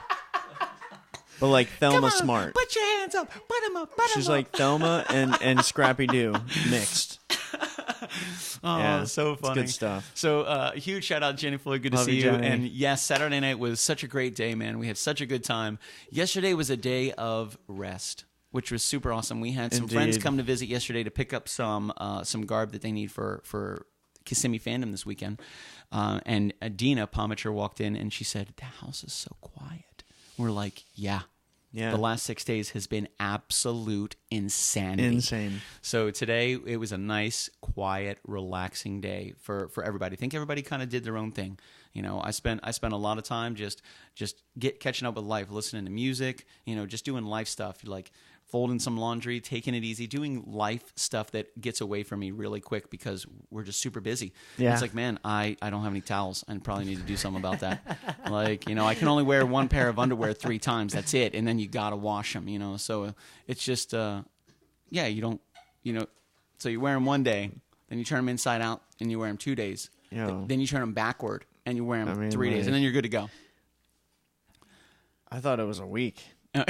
But like Thelma smart. Put your hands up. Put them up. She's like Thelma and Scrappy Doo mixed. Oh, Yeah, so it's funny. good stuff. So huge shout out, Jenny Floyd. Good to Love see you, you. Jenny. And yes, Saturday night was such a great day, man. We had such a good time. Yesterday was a day of rest, which was super awesome. We had some friends Indeed. come to visit yesterday to pick up some garb that they need for Kissimmee fandom this weekend. And Dina Pomacher walked in and she said, "The house is so quiet." We're like, yeah. Yeah. The last 6 days has been absolute insanity. Insane. So today it was a nice, quiet, relaxing day for everybody. I think everybody kind of did their own thing. You know, I spent a lot of time just catching up with life, listening to music, just doing life stuff, like folding some laundry, taking it easy, doing life stuff that gets away from me really quick because we're just super busy. Yeah. It's like, man, I don't have any towels. I probably need to do something about that. Like, I can only wear one pair of underwear 3 times. That's it. And then you got to wash them, So it's just, you don't, so you wear them one day, then you turn them inside out and you wear them 2 days. Then you turn them backward and you wear them 3 days and then you're good to go. I thought it was a week. Do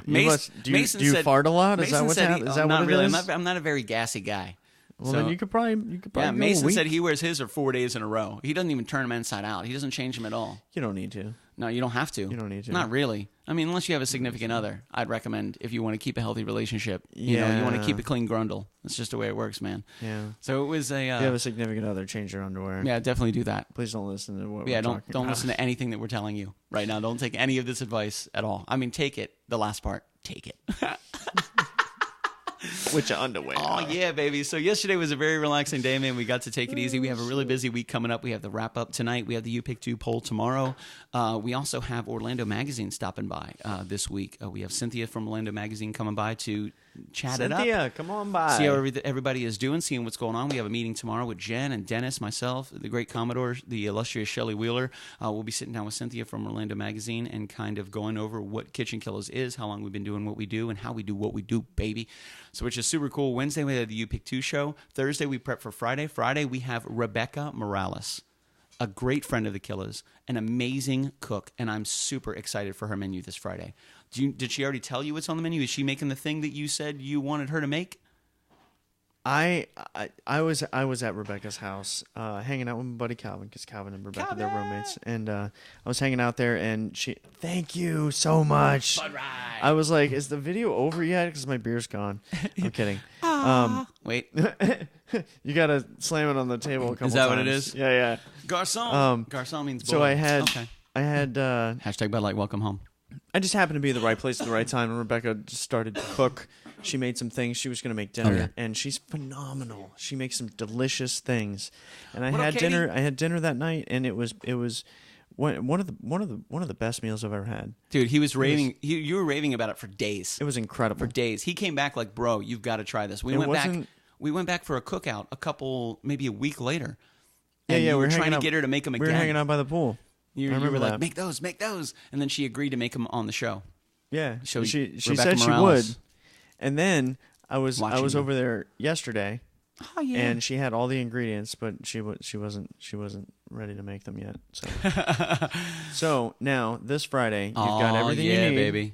Mason you said, fart a lot? Mason is that what's said happening? Is that not what really. it is? I'm not a very gassy guy. Well, so, then you could probably yeah, go Mason a week. said he wears his for 4 days in a row. He doesn't even turn them inside out. He doesn't change them at all. You don't need to. No, you don't have to. You don't need to. Not really. I mean, unless you have a significant other, I'd recommend if you want to keep a healthy relationship. You want to keep a clean grundle. That's just the way it works, man. Yeah. So it was a. If you have a significant other, change your underwear. Yeah, definitely do that. Please don't listen to what we're talking about. Don't listen to anything that we're telling you right now. Don't take any of this advice at all. I mean, take it. The last part, take it. With your underwear. Oh, yeah, baby. So yesterday was a very relaxing day, man. We got to take it easy. We have a really busy week coming up. We have the wrap-up tonight. We have the You Pick 2 poll tomorrow. We also have Orlando Magazine stopping by this week. We have Cynthia from Orlando Magazine coming by to chat it up. Cynthia, come on by. See how everybody is doing, seeing what's going on. We have a meeting tomorrow with Jen and Dennis, myself, the great Commodore, the illustrious Shelley Wheeler. We'll be sitting down with Cynthia from Orlando Magazine and kind of going over what KitchenKillaz is, how long we've been doing what we do, and how we do what we do, baby. So which is super cool. Wednesday, we have the You Pick 2 show. Thursday, we prep for Friday. Friday, we have Rebecca Morales, a great friend of the Killaz, an amazing cook, and I'm super excited for her menu this Friday. Did she already tell you what's on the menu? Is she making the thing that you said you wanted her to make? I was at Rebecca's house, hanging out with my buddy Calvin, because Calvin and Rebecca, they're roommates, and I was hanging out there, and she, thank you so much. I was like, is the video over yet? Because my beer's gone. I'm kidding. Wait. You gotta slam it on the table a couple times. Is that what it is? Yeah. Garçon. Garçon means boy. So I had hashtag Bud Light, welcome home. I just happened to be at the right place at the right time, and Rebecca just started to cook. She made some things. She was going to make dinner, and she's phenomenal. She makes some delicious things. And I had dinner. I had dinner that night, and it was one of the best meals I've ever had. Dude, he was raving. You were raving about it for days. It was incredible. For days. He came back like, bro, you've got to try this. We went back for a cookout maybe a week later. And we were trying to get her to make them again. We were hanging out by the pool. You were like, make those. And then she agreed to make them on the show. Yeah. So she Rebecca said Morales. she would. And then I was over there yesterday. Oh yeah. And she had all the ingredients, but she wasn't ready to make them yet. So now this Friday, you've got everything you need. Baby.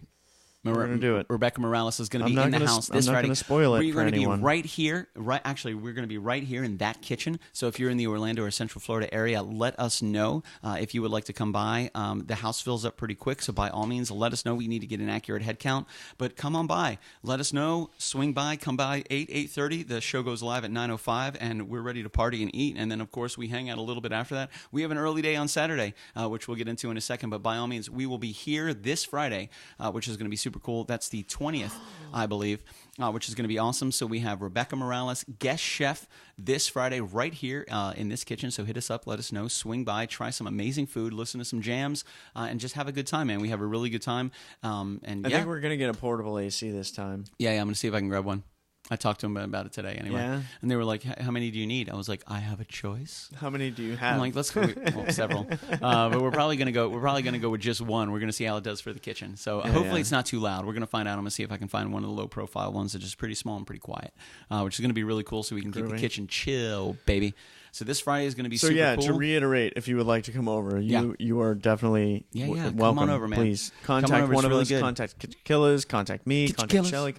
We're going to do it. Rebecca Morales is going to be in the house this Friday. I'm not going to spoil it for anyone. We're going to be right here. Actually, we're going to be right here in that kitchen. So if you're in the Orlando or Central Florida area, let us know if you would like to come by. The house fills up pretty quick, so by all means, let us know. We need to get an accurate head count. But come on by. Let us know. Swing by. Come by 8:30. The show goes live at 9:05, and we're ready to party and eat. And then, of course, we hang out a little bit after that. We have an early day on Saturday, which we'll get into in a second. But by all means, we will be here this Friday, which is going to be super cool. That's the 20th, I believe, which is going to be awesome. So we have Rebecca Morales, guest chef, this Friday right here in this kitchen. So hit us up, let us know, swing by, try some amazing food, listen to some jams, and just have a good time, man. We have a really good time. I think we're going to get a portable AC this time. Yeah, I'm going to see if I can grab one. I talked to them about it today anyway. Yeah. And they were like, how many do you need? I was like, I have a choice. How many do you have? I'm like, let's go. Well, several. But we're probably going to go with just one. We're going to see how it does for the kitchen. So hopefully it's not too loud. We're going to find out. I'm going to see if I can find one of the low profile ones that's just pretty small and pretty quiet, which is going to be really cool so we can keep the kitchen chill, baby. So this Friday is going to be super cool. To reiterate, if you would like to come over, you are definitely welcome. Come on over, man. Please contact one of us. Contact KitchenKillaz. Contact me. Contact Shelley.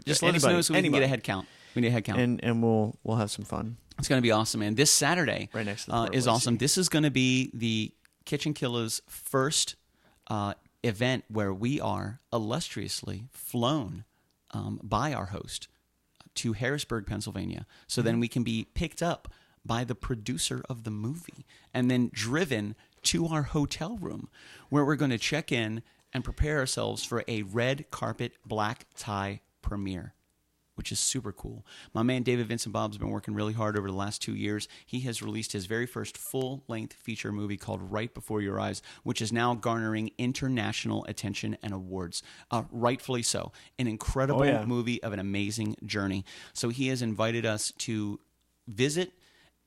Just let us know so we can get a head count. We need a head count, and we'll have some fun. It's going to be awesome, man. This Saturday right next to is awesome. This is going to be the KitchenKillaz first event where we are illustriously flown by our host to Harrisburg, Pennsylvania, so then we can be picked up by the producer of the movie and then driven to our hotel room where we're going to check in and prepare ourselves for a red carpet black tie premiere. which is super cool. My man David Vincent Bob's been working really hard over the last 2 years. He has released his very first full-length feature movie called Right Before Your Eyes, which is now garnering international attention and awards. Rightfully so. An incredible movie of an amazing journey. So he has invited us to visit,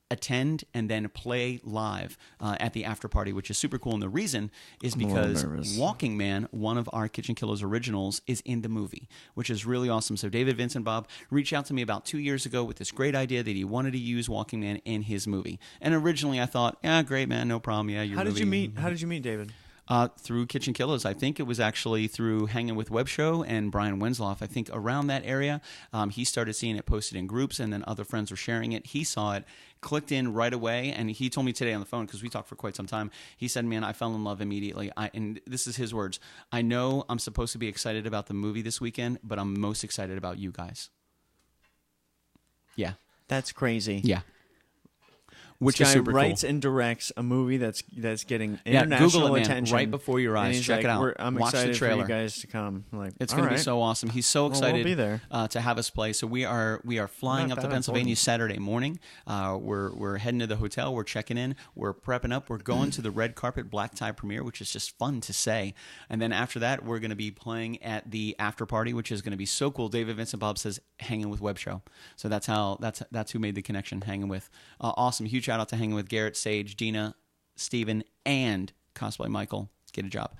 attend, and then play live at the after party, which is super cool. And the reason is because Walking Man, one of our Kitchen Killaz originals, is in the movie, which is really awesome. So David Vincent Bob reached out to me about 2 years ago with this great idea that he wanted to use Walking Man in his movie. And originally I thought, yeah, great, man, no problem. Yeah, your movie. How did you meet David? Through Kitchen Killaz. I think it was actually through Hanging with Web Show and Brian Wensloff. I think around that area, he started seeing it posted in groups, and then other friends were sharing it. He saw it, clicked in right away, and he told me today on the phone, because we talked for quite some time, he said, man, I fell in love immediately. And this is his words, I know I'm supposed to be excited about the movie this weekend, but I'm most excited about you guys. Yeah. That's crazy. Yeah. Which this is guy super writes cool. and directs a movie that's getting international Google it, man, attention right before your eyes. Check it out. I'm Watch excited the trailer. for you guys to come. It's going to be so awesome. He's so excited we'll be there. To have us play. So we are flying up to Pennsylvania Saturday morning. We're heading to the hotel. We're checking in. We're prepping up. We're going to the red carpet black tie premiere, which is just fun to say. And then after that, we're going to be playing at the after party, which is going to be so cool. David Vincent Bob says Hanging with Web Show. So that's who made the connection. Hanging with. Awesome. Huge shout out to Hanging with Garrett, Sage, Dina, Steven, and Cosplay Michael. Get a job.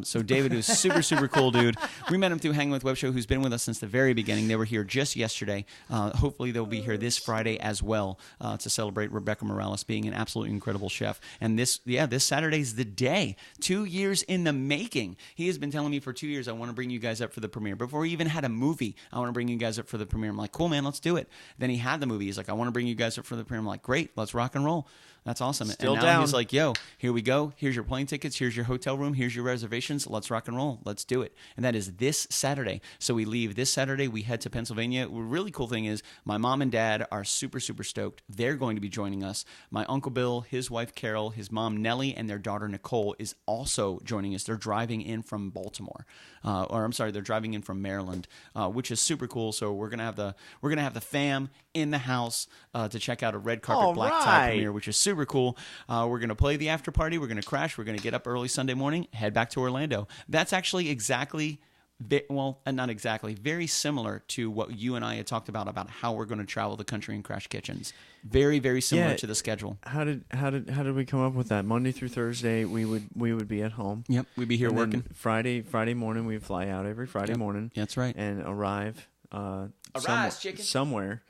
So David is super, super cool dude. We met him through Hanging with Web Show, who's been with us since the very beginning. They were here just yesterday. Hopefully they'll be here this Friday as well to celebrate Rebecca Morales being an absolutely incredible chef. And this Saturday's the day. 2 years in the making. He has been telling me for 2 years, I want to bring you guys up for the premiere. Before he even had a movie, I want to bring you guys up for the premiere. I'm like, cool, man, let's do it. Then he had the movie. He's like, I want to bring you guys up for the premiere. I'm like, great, let's rock and roll. That's awesome. Still and now down. He's like, yo, here we go. Here's your plane tickets. Here's your hotel room. Here's your reservations. Let's rock and roll. Let's do it. And that is this Saturday. So we leave this Saturday. We head to Pennsylvania. The really cool thing is my mom and dad are super, super stoked. They're going to be joining us. My Uncle Bill, his wife Carol, his mom Nellie, and their daughter Nicole is also joining us. They're driving in from Baltimore. They're driving in from Maryland, which is super cool. So we're gonna have the fam in the house to check out a red carpet black tie premiere, which is super cool. We're going to play the after party. We're going to crash. We're going to get up early Sunday morning, head back to Orlando. That's actually not exactly, very similar to what you and I had talked about how we're going to travel the country and crash kitchens. Very, very similar to the schedule. How did we come up with that? Monday through Thursday, we would be at home. Yep, we'd be here and working. Friday morning, we'd fly out every Friday morning. That's right. And arrive somewhere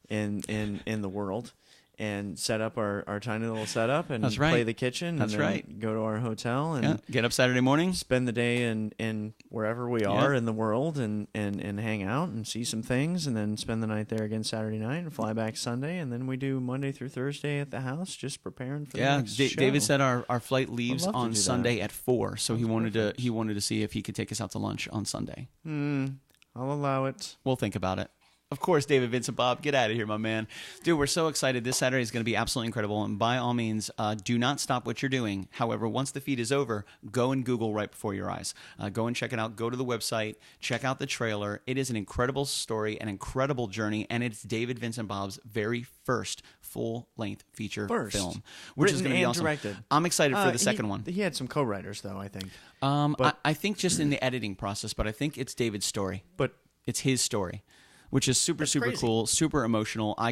in the world. And set up our tiny little setup and play the kitchen. That's and then right. Go to our hotel and get up Saturday morning. Spend the day in wherever we are in the world and hang out and see some things. And then spend the night there again Saturday night and fly back Sunday. And then we do Monday through Thursday at the house, just preparing for the next show. David said our flight leaves on Sunday at 4. So he wanted to see if he could take us out to lunch on Sunday. I'll allow it. We'll think about it. Of course, David Vincent Bob, get out of here, my man. Dude, we're so excited. This Saturday is going to be absolutely incredible. And by all means, do not stop what you're doing. However, once the feed is over, go and Google Right Before Your Eyes. Go and check it out. Go to the website. Check out the trailer. It is an incredible story, an incredible journey, and it's David Vincent Bob's very first full-length feature film, which is going to be awesome. Directed. I'm excited for the second one. He had some co-writers, though, I think. I think just in the editing process, but I think it's David's story. But it's his story. Which is super cool, super emotional. I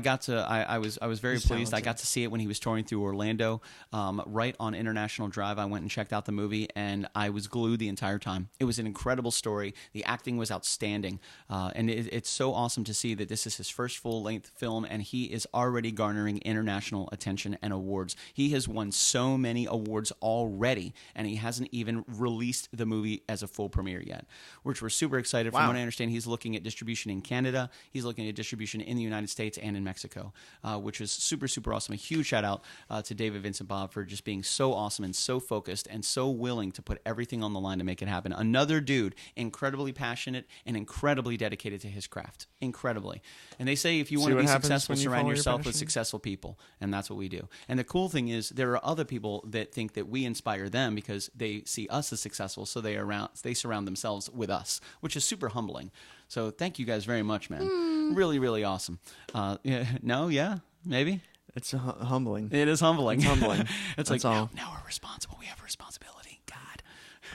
was very pleased. Talented. I got to see it when he was touring through Orlando, right on International Drive. I went and checked out the movie, and I was glued the entire time. It was an incredible story. The acting was outstanding, and it's so awesome to see that this is his first full-length film, and he is already garnering international attention and awards. He has won so many awards already, and he hasn't even released the movie as a full premiere yet, which we're super excited. From what I understand, he's looking at distribution in Canada. He's looking at distribution in the United States and in Mexico, which is super, super awesome. A huge shout out to David Vincent Bob for just being so awesome and so focused and so willing to put everything on the line to make it happen. Another dude, incredibly passionate and incredibly dedicated to his craft. Incredibly. And they say if you want to be successful, surround yourself with successful people. And that's what we do. And the cool thing is there are other people that think that we inspire them because they see us as successful, so they surround themselves with us, which is super humbling. So thank you guys very much, man. Really, really awesome. Yeah, no, yeah, maybe. It's humbling. It is humbling. It's humbling. It's like, now we're responsible. We have a responsibility. God.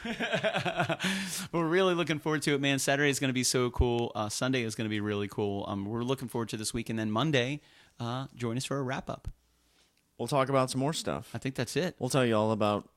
But we're really looking forward to it, man. Saturday is going to be so cool. Sunday is going to be really cool. We're looking forward to this week. And then Monday, join us for a wrap-up. We'll talk about some more stuff. I think that's it. We'll tell you all about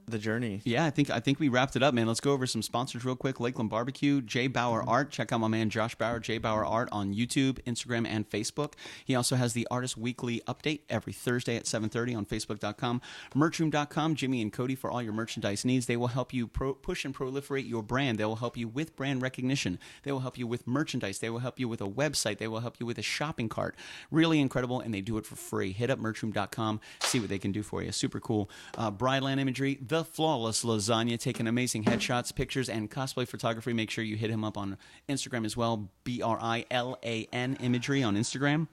the journey. Yeah, I think we wrapped it up, man. Let's go over some sponsors real quick. Lakeland Barbecue, J Bauer Art. Check out my man Josh Bauer, J Bauer Art on YouTube, Instagram, and Facebook. He also has the Artist Weekly Update every Thursday at 7:30 on Facebook.com. Merchroom.com, Jimmy and Cody for all your merchandise needs. They will help you push and proliferate your brand. They will help you with brand recognition. They will help you with merchandise. They will help you with a website. They will help you with a shopping cart. Really incredible, and they do it for free. Hit up Merchroom.com, see what they can do for you. Super cool. Bryland Imagery, the Flawless Lasagna, taking amazing headshots, pictures, and cosplay photography. Make sure you hit him up on Instagram as well. BRILAN Imagery on Instagram.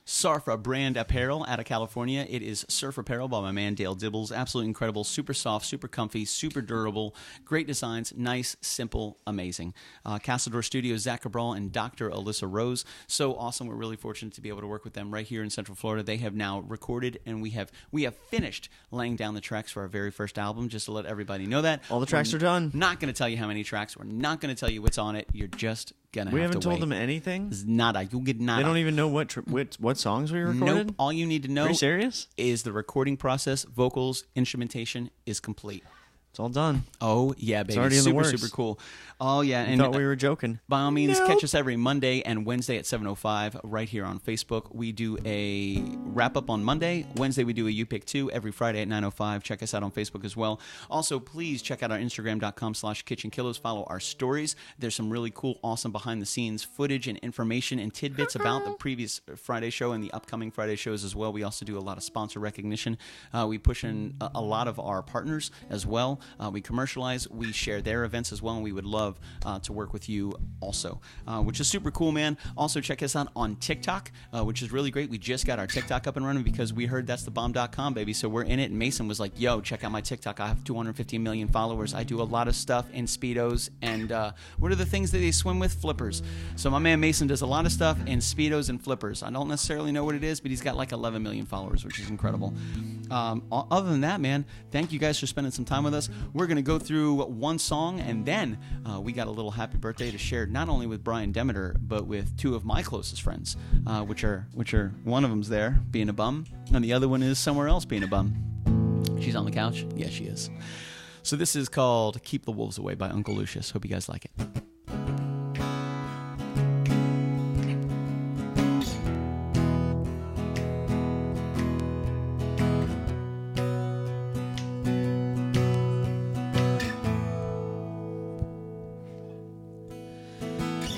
Sarfa brand apparel out of California. It is Surf Apparel by my man Dale Dibbles. Absolutely incredible, super soft, super comfy, super durable, great designs, nice, simple, amazing. Castledor Studios, Zach Cabral and Dr. Alyssa Rose. So awesome. We're really fortunate to be able to work with them right here in Central Florida. They have now recorded and we have finished laying down the tracks for our very first album, just to let everybody know that. All the tracks are done. Not going to tell you how many tracks. We're not going to tell you what's on it. You're just gonna we have haven't to told wait. them anything. It's nada. You'll get nada. They don't even know what songs we recorded. Nope. All you need to know Are you serious? is the recording process, vocals, instrumentation is complete. It's all done. Oh, yeah, baby. It's already in the works. Super cool. Oh, yeah. I thought we were joking. By all means, catch us every Monday and Wednesday at 7:05 right here on Facebook. We do a wrap-up on Monday. Wednesday, we do a You Pick 2 every Friday at 9:05. Check us out on Facebook as well. Also, please check out our Instagram.com/KitchenKillaz. Follow our stories. There's some really cool, awesome behind-the-scenes footage and information and tidbits about the previous Friday show and the upcoming Friday shows as well. We also do a lot of sponsor recognition. We push in a lot of our partners as well. We commercialize. We share their events as well, and we would love to work with you also, which is super cool, man. Also, check us out on TikTok, which is really great. We just got our TikTok up and running because we heard that's the bomb.com, baby. So we're in it. And Mason was like, yo, check out my TikTok. I have 250 million followers. I do a lot of stuff in Speedos. And what are the things that they swim with? Flippers. So my man Mason does a lot of stuff in Speedos and flippers. I don't necessarily know what it is, but he's got like 11 million followers, which is incredible. Other than that, man, thank you guys for spending some time with us. We're going to go through one song, and then we got a little happy birthday to share, not only with Brian Demeter, but with two of my closest friends, which are one of them's there being a bum, and the other one is somewhere else being a bum. She's on the couch. Yeah, she is. So this is called "Keep the Wolves Away" by Uncle Lucius. Hope you guys like it.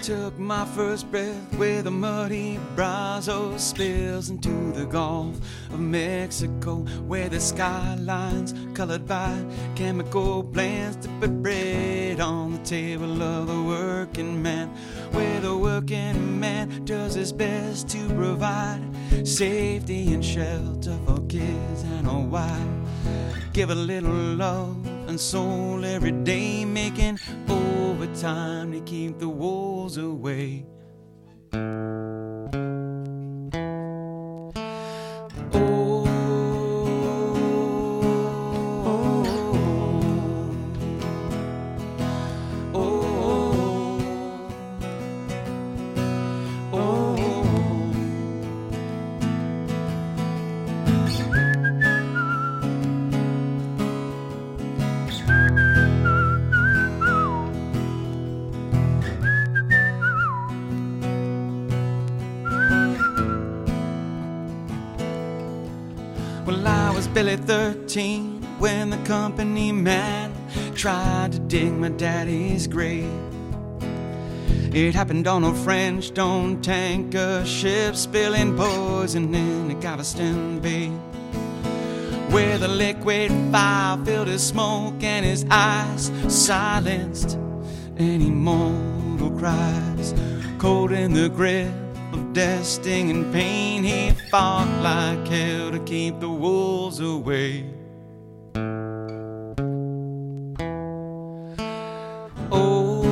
Took my first breath where the muddy Brazos spills into the Gulf of Mexico, where the skyline's colored by chemical plants to put bread on the table of the working man, where the working man does his best to provide safety and shelter for kids and a wife. Give a little love and soul every day, making overtime to keep the wolves away. Well, I was barely 13 when the company man tried to dig my daddy's grave. It happened on a French stone tanker ship, spilling poison in the Galveston Bay, where the liquid fire filled his smoke and his eyes silenced any mortal cries. Cold in the grip of death, stinging pain, he fought like hell to keep the wolves away. Oh,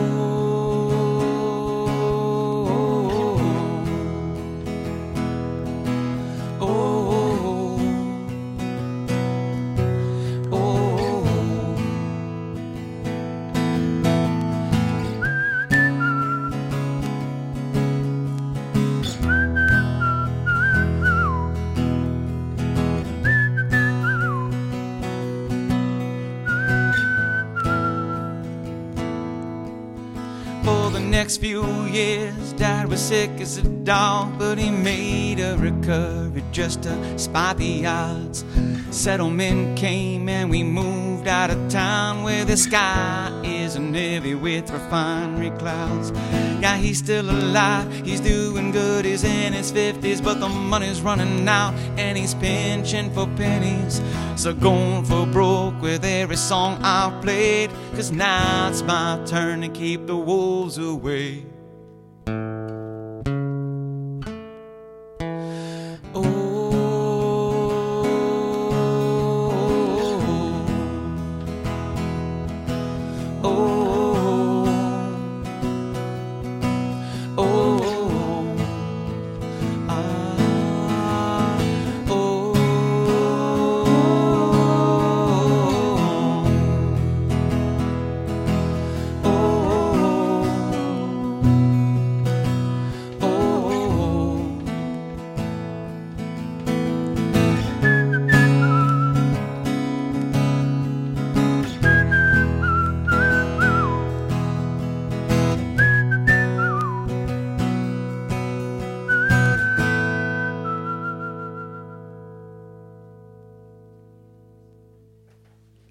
next few years, Dad was sick as a dog, but he made a recovery just to spite the odds. Settlement came and we moved out of town where the sky isn't heavy with refinery clouds. Yeah, he's still alive, he's doing good, he's in his 50s, but the money's running out and he's pinching for pennies. So going for broke with every song I've played, 'cause now it's my turn to keep the wolves away.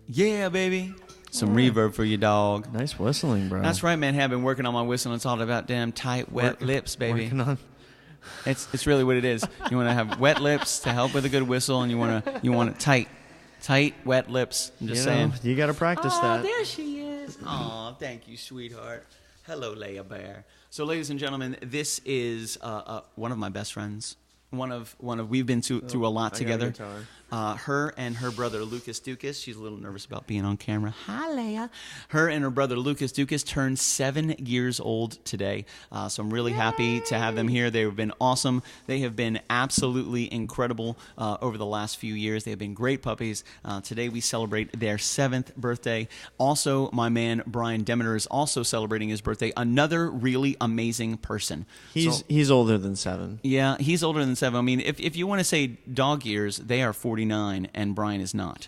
Yeah, baby. Some reverb for you, dog. Nice whistling, bro. That's right, man. I've been working on my whistling. It's all about damn tight, wet lips, baby. Working on. It's really what it is. You want to have wet lips to help with a good whistle, and you want it tight, wet lips. I'm just saying. You got to practice that. Oh, there she is. Oh, thank you, sweetheart. Hello, Leia Bear. So, ladies and gentlemen, this is one of my best friends. We've been through a lot together. Her and her brother Lucas Dukas. She's a little nervous about being on camera. Hi, Leia. Her and her brother Lucas Dukas turned 7 years old today. So I'm really happy to have them here. They have been awesome. They have been absolutely incredible over the last few years. They have been great puppies. Today we celebrate their 7th birthday. Also, my man Brian Demeter is also celebrating his birthday. Another really amazing person. He's older than 7. Yeah, he's older than 7. I mean, if you want to say dog years, they are 49, and Brian is not.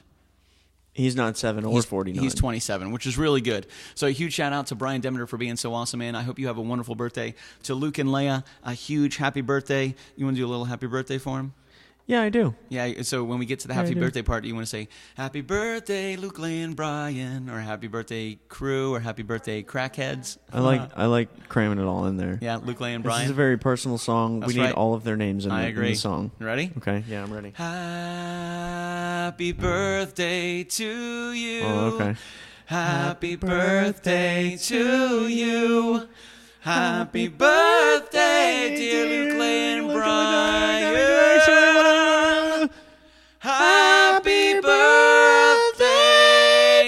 He's not 7 or 49. He's 27, which is really good. So a huge shout out to Brian Demeter for being so awesome, man. I hope you have a wonderful birthday. To Luke and Leia, a huge happy birthday. You want to do a little happy birthday for him? Yeah, I do. Yeah, so when we get to the happy birthday part, you want to say, happy birthday, Luke, Leia, and Brian, or happy birthday, crew, or happy birthday, crackheads. I like cramming it all in there. Yeah, Luke, Leia, and Brian. This is a very personal song. That's we need right. all of their names in the song. Ready? Okay, yeah, I'm ready. Happy birthday to you. Oh, okay. Happy birthday to you. Happy birthday, dear Luke, Leia, and Brian. Happy birthday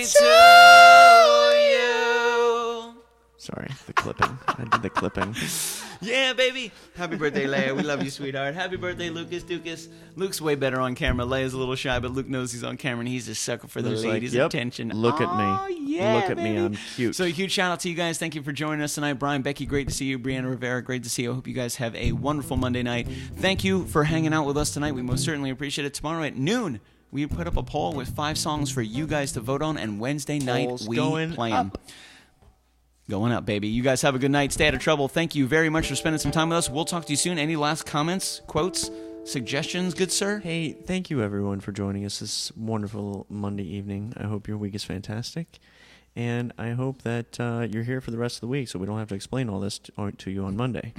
to you. Sorry, the clipping. I did the clipping. Yeah, baby. Happy birthday, Leia. We love you, sweetheart. Happy birthday, Lucas Dukas. Luke's way better on camera. Leia's a little shy, but Luke knows he's on camera, and he's a sucker for the ladies' attention. Look at me. Yeah, Look at baby. me. I'm cute. So a huge shout out to you guys. Thank you for joining us tonight. Brian, Becky, great to see you. Brianna Rivera, great to see you. I hope you guys have a wonderful Monday night. Thank you for hanging out with us tonight. We most certainly appreciate it. Tomorrow at noon, we put up a poll with 5 songs for you guys to vote on, and Wednesday night we play them. Going up, baby. You guys have a good night. Stay out of trouble. Thank you very much for spending some time with us. We'll talk to you soon. Any last comments, quotes, suggestions, good sir? Hey, thank you everyone for joining us this wonderful Monday evening. I hope your week is fantastic. And I hope that you're here for the rest of the week so we don't have to explain all this to you on Monday.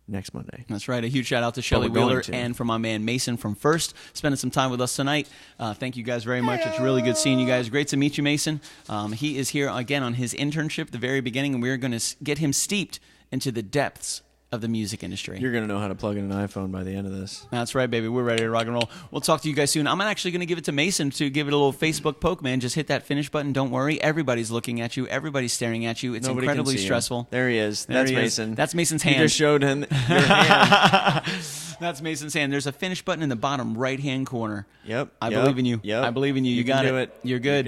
Next Monday. That's right. A huge shout out to Shelley Wheeler and for my man Mason from First, spending some time with us tonight. Thank you guys very much. It's really good seeing you guys. Great to meet you, Mason. He is here again on his internship at the very beginning, and we're going to get him steeped into the depths of the music industry. You're going to know how to plug in an iPhone by the end of this. That's right, baby. We're ready to rock and roll. We'll talk to you guys soon. I'm actually going to give it to Mason to give it a little Facebook poke, man. Just hit that finish button. Don't worry. Everybody's looking at you. Everybody's staring at you. It's Nobody incredibly can see stressful. Him. There he is. That's Mason. That's Mason's hand. You just showed him your hand. That's Mason's hand. There's a finish button in the bottom right-hand corner. Yep. I believe in you. Yep. I believe in you. You got it. You're good.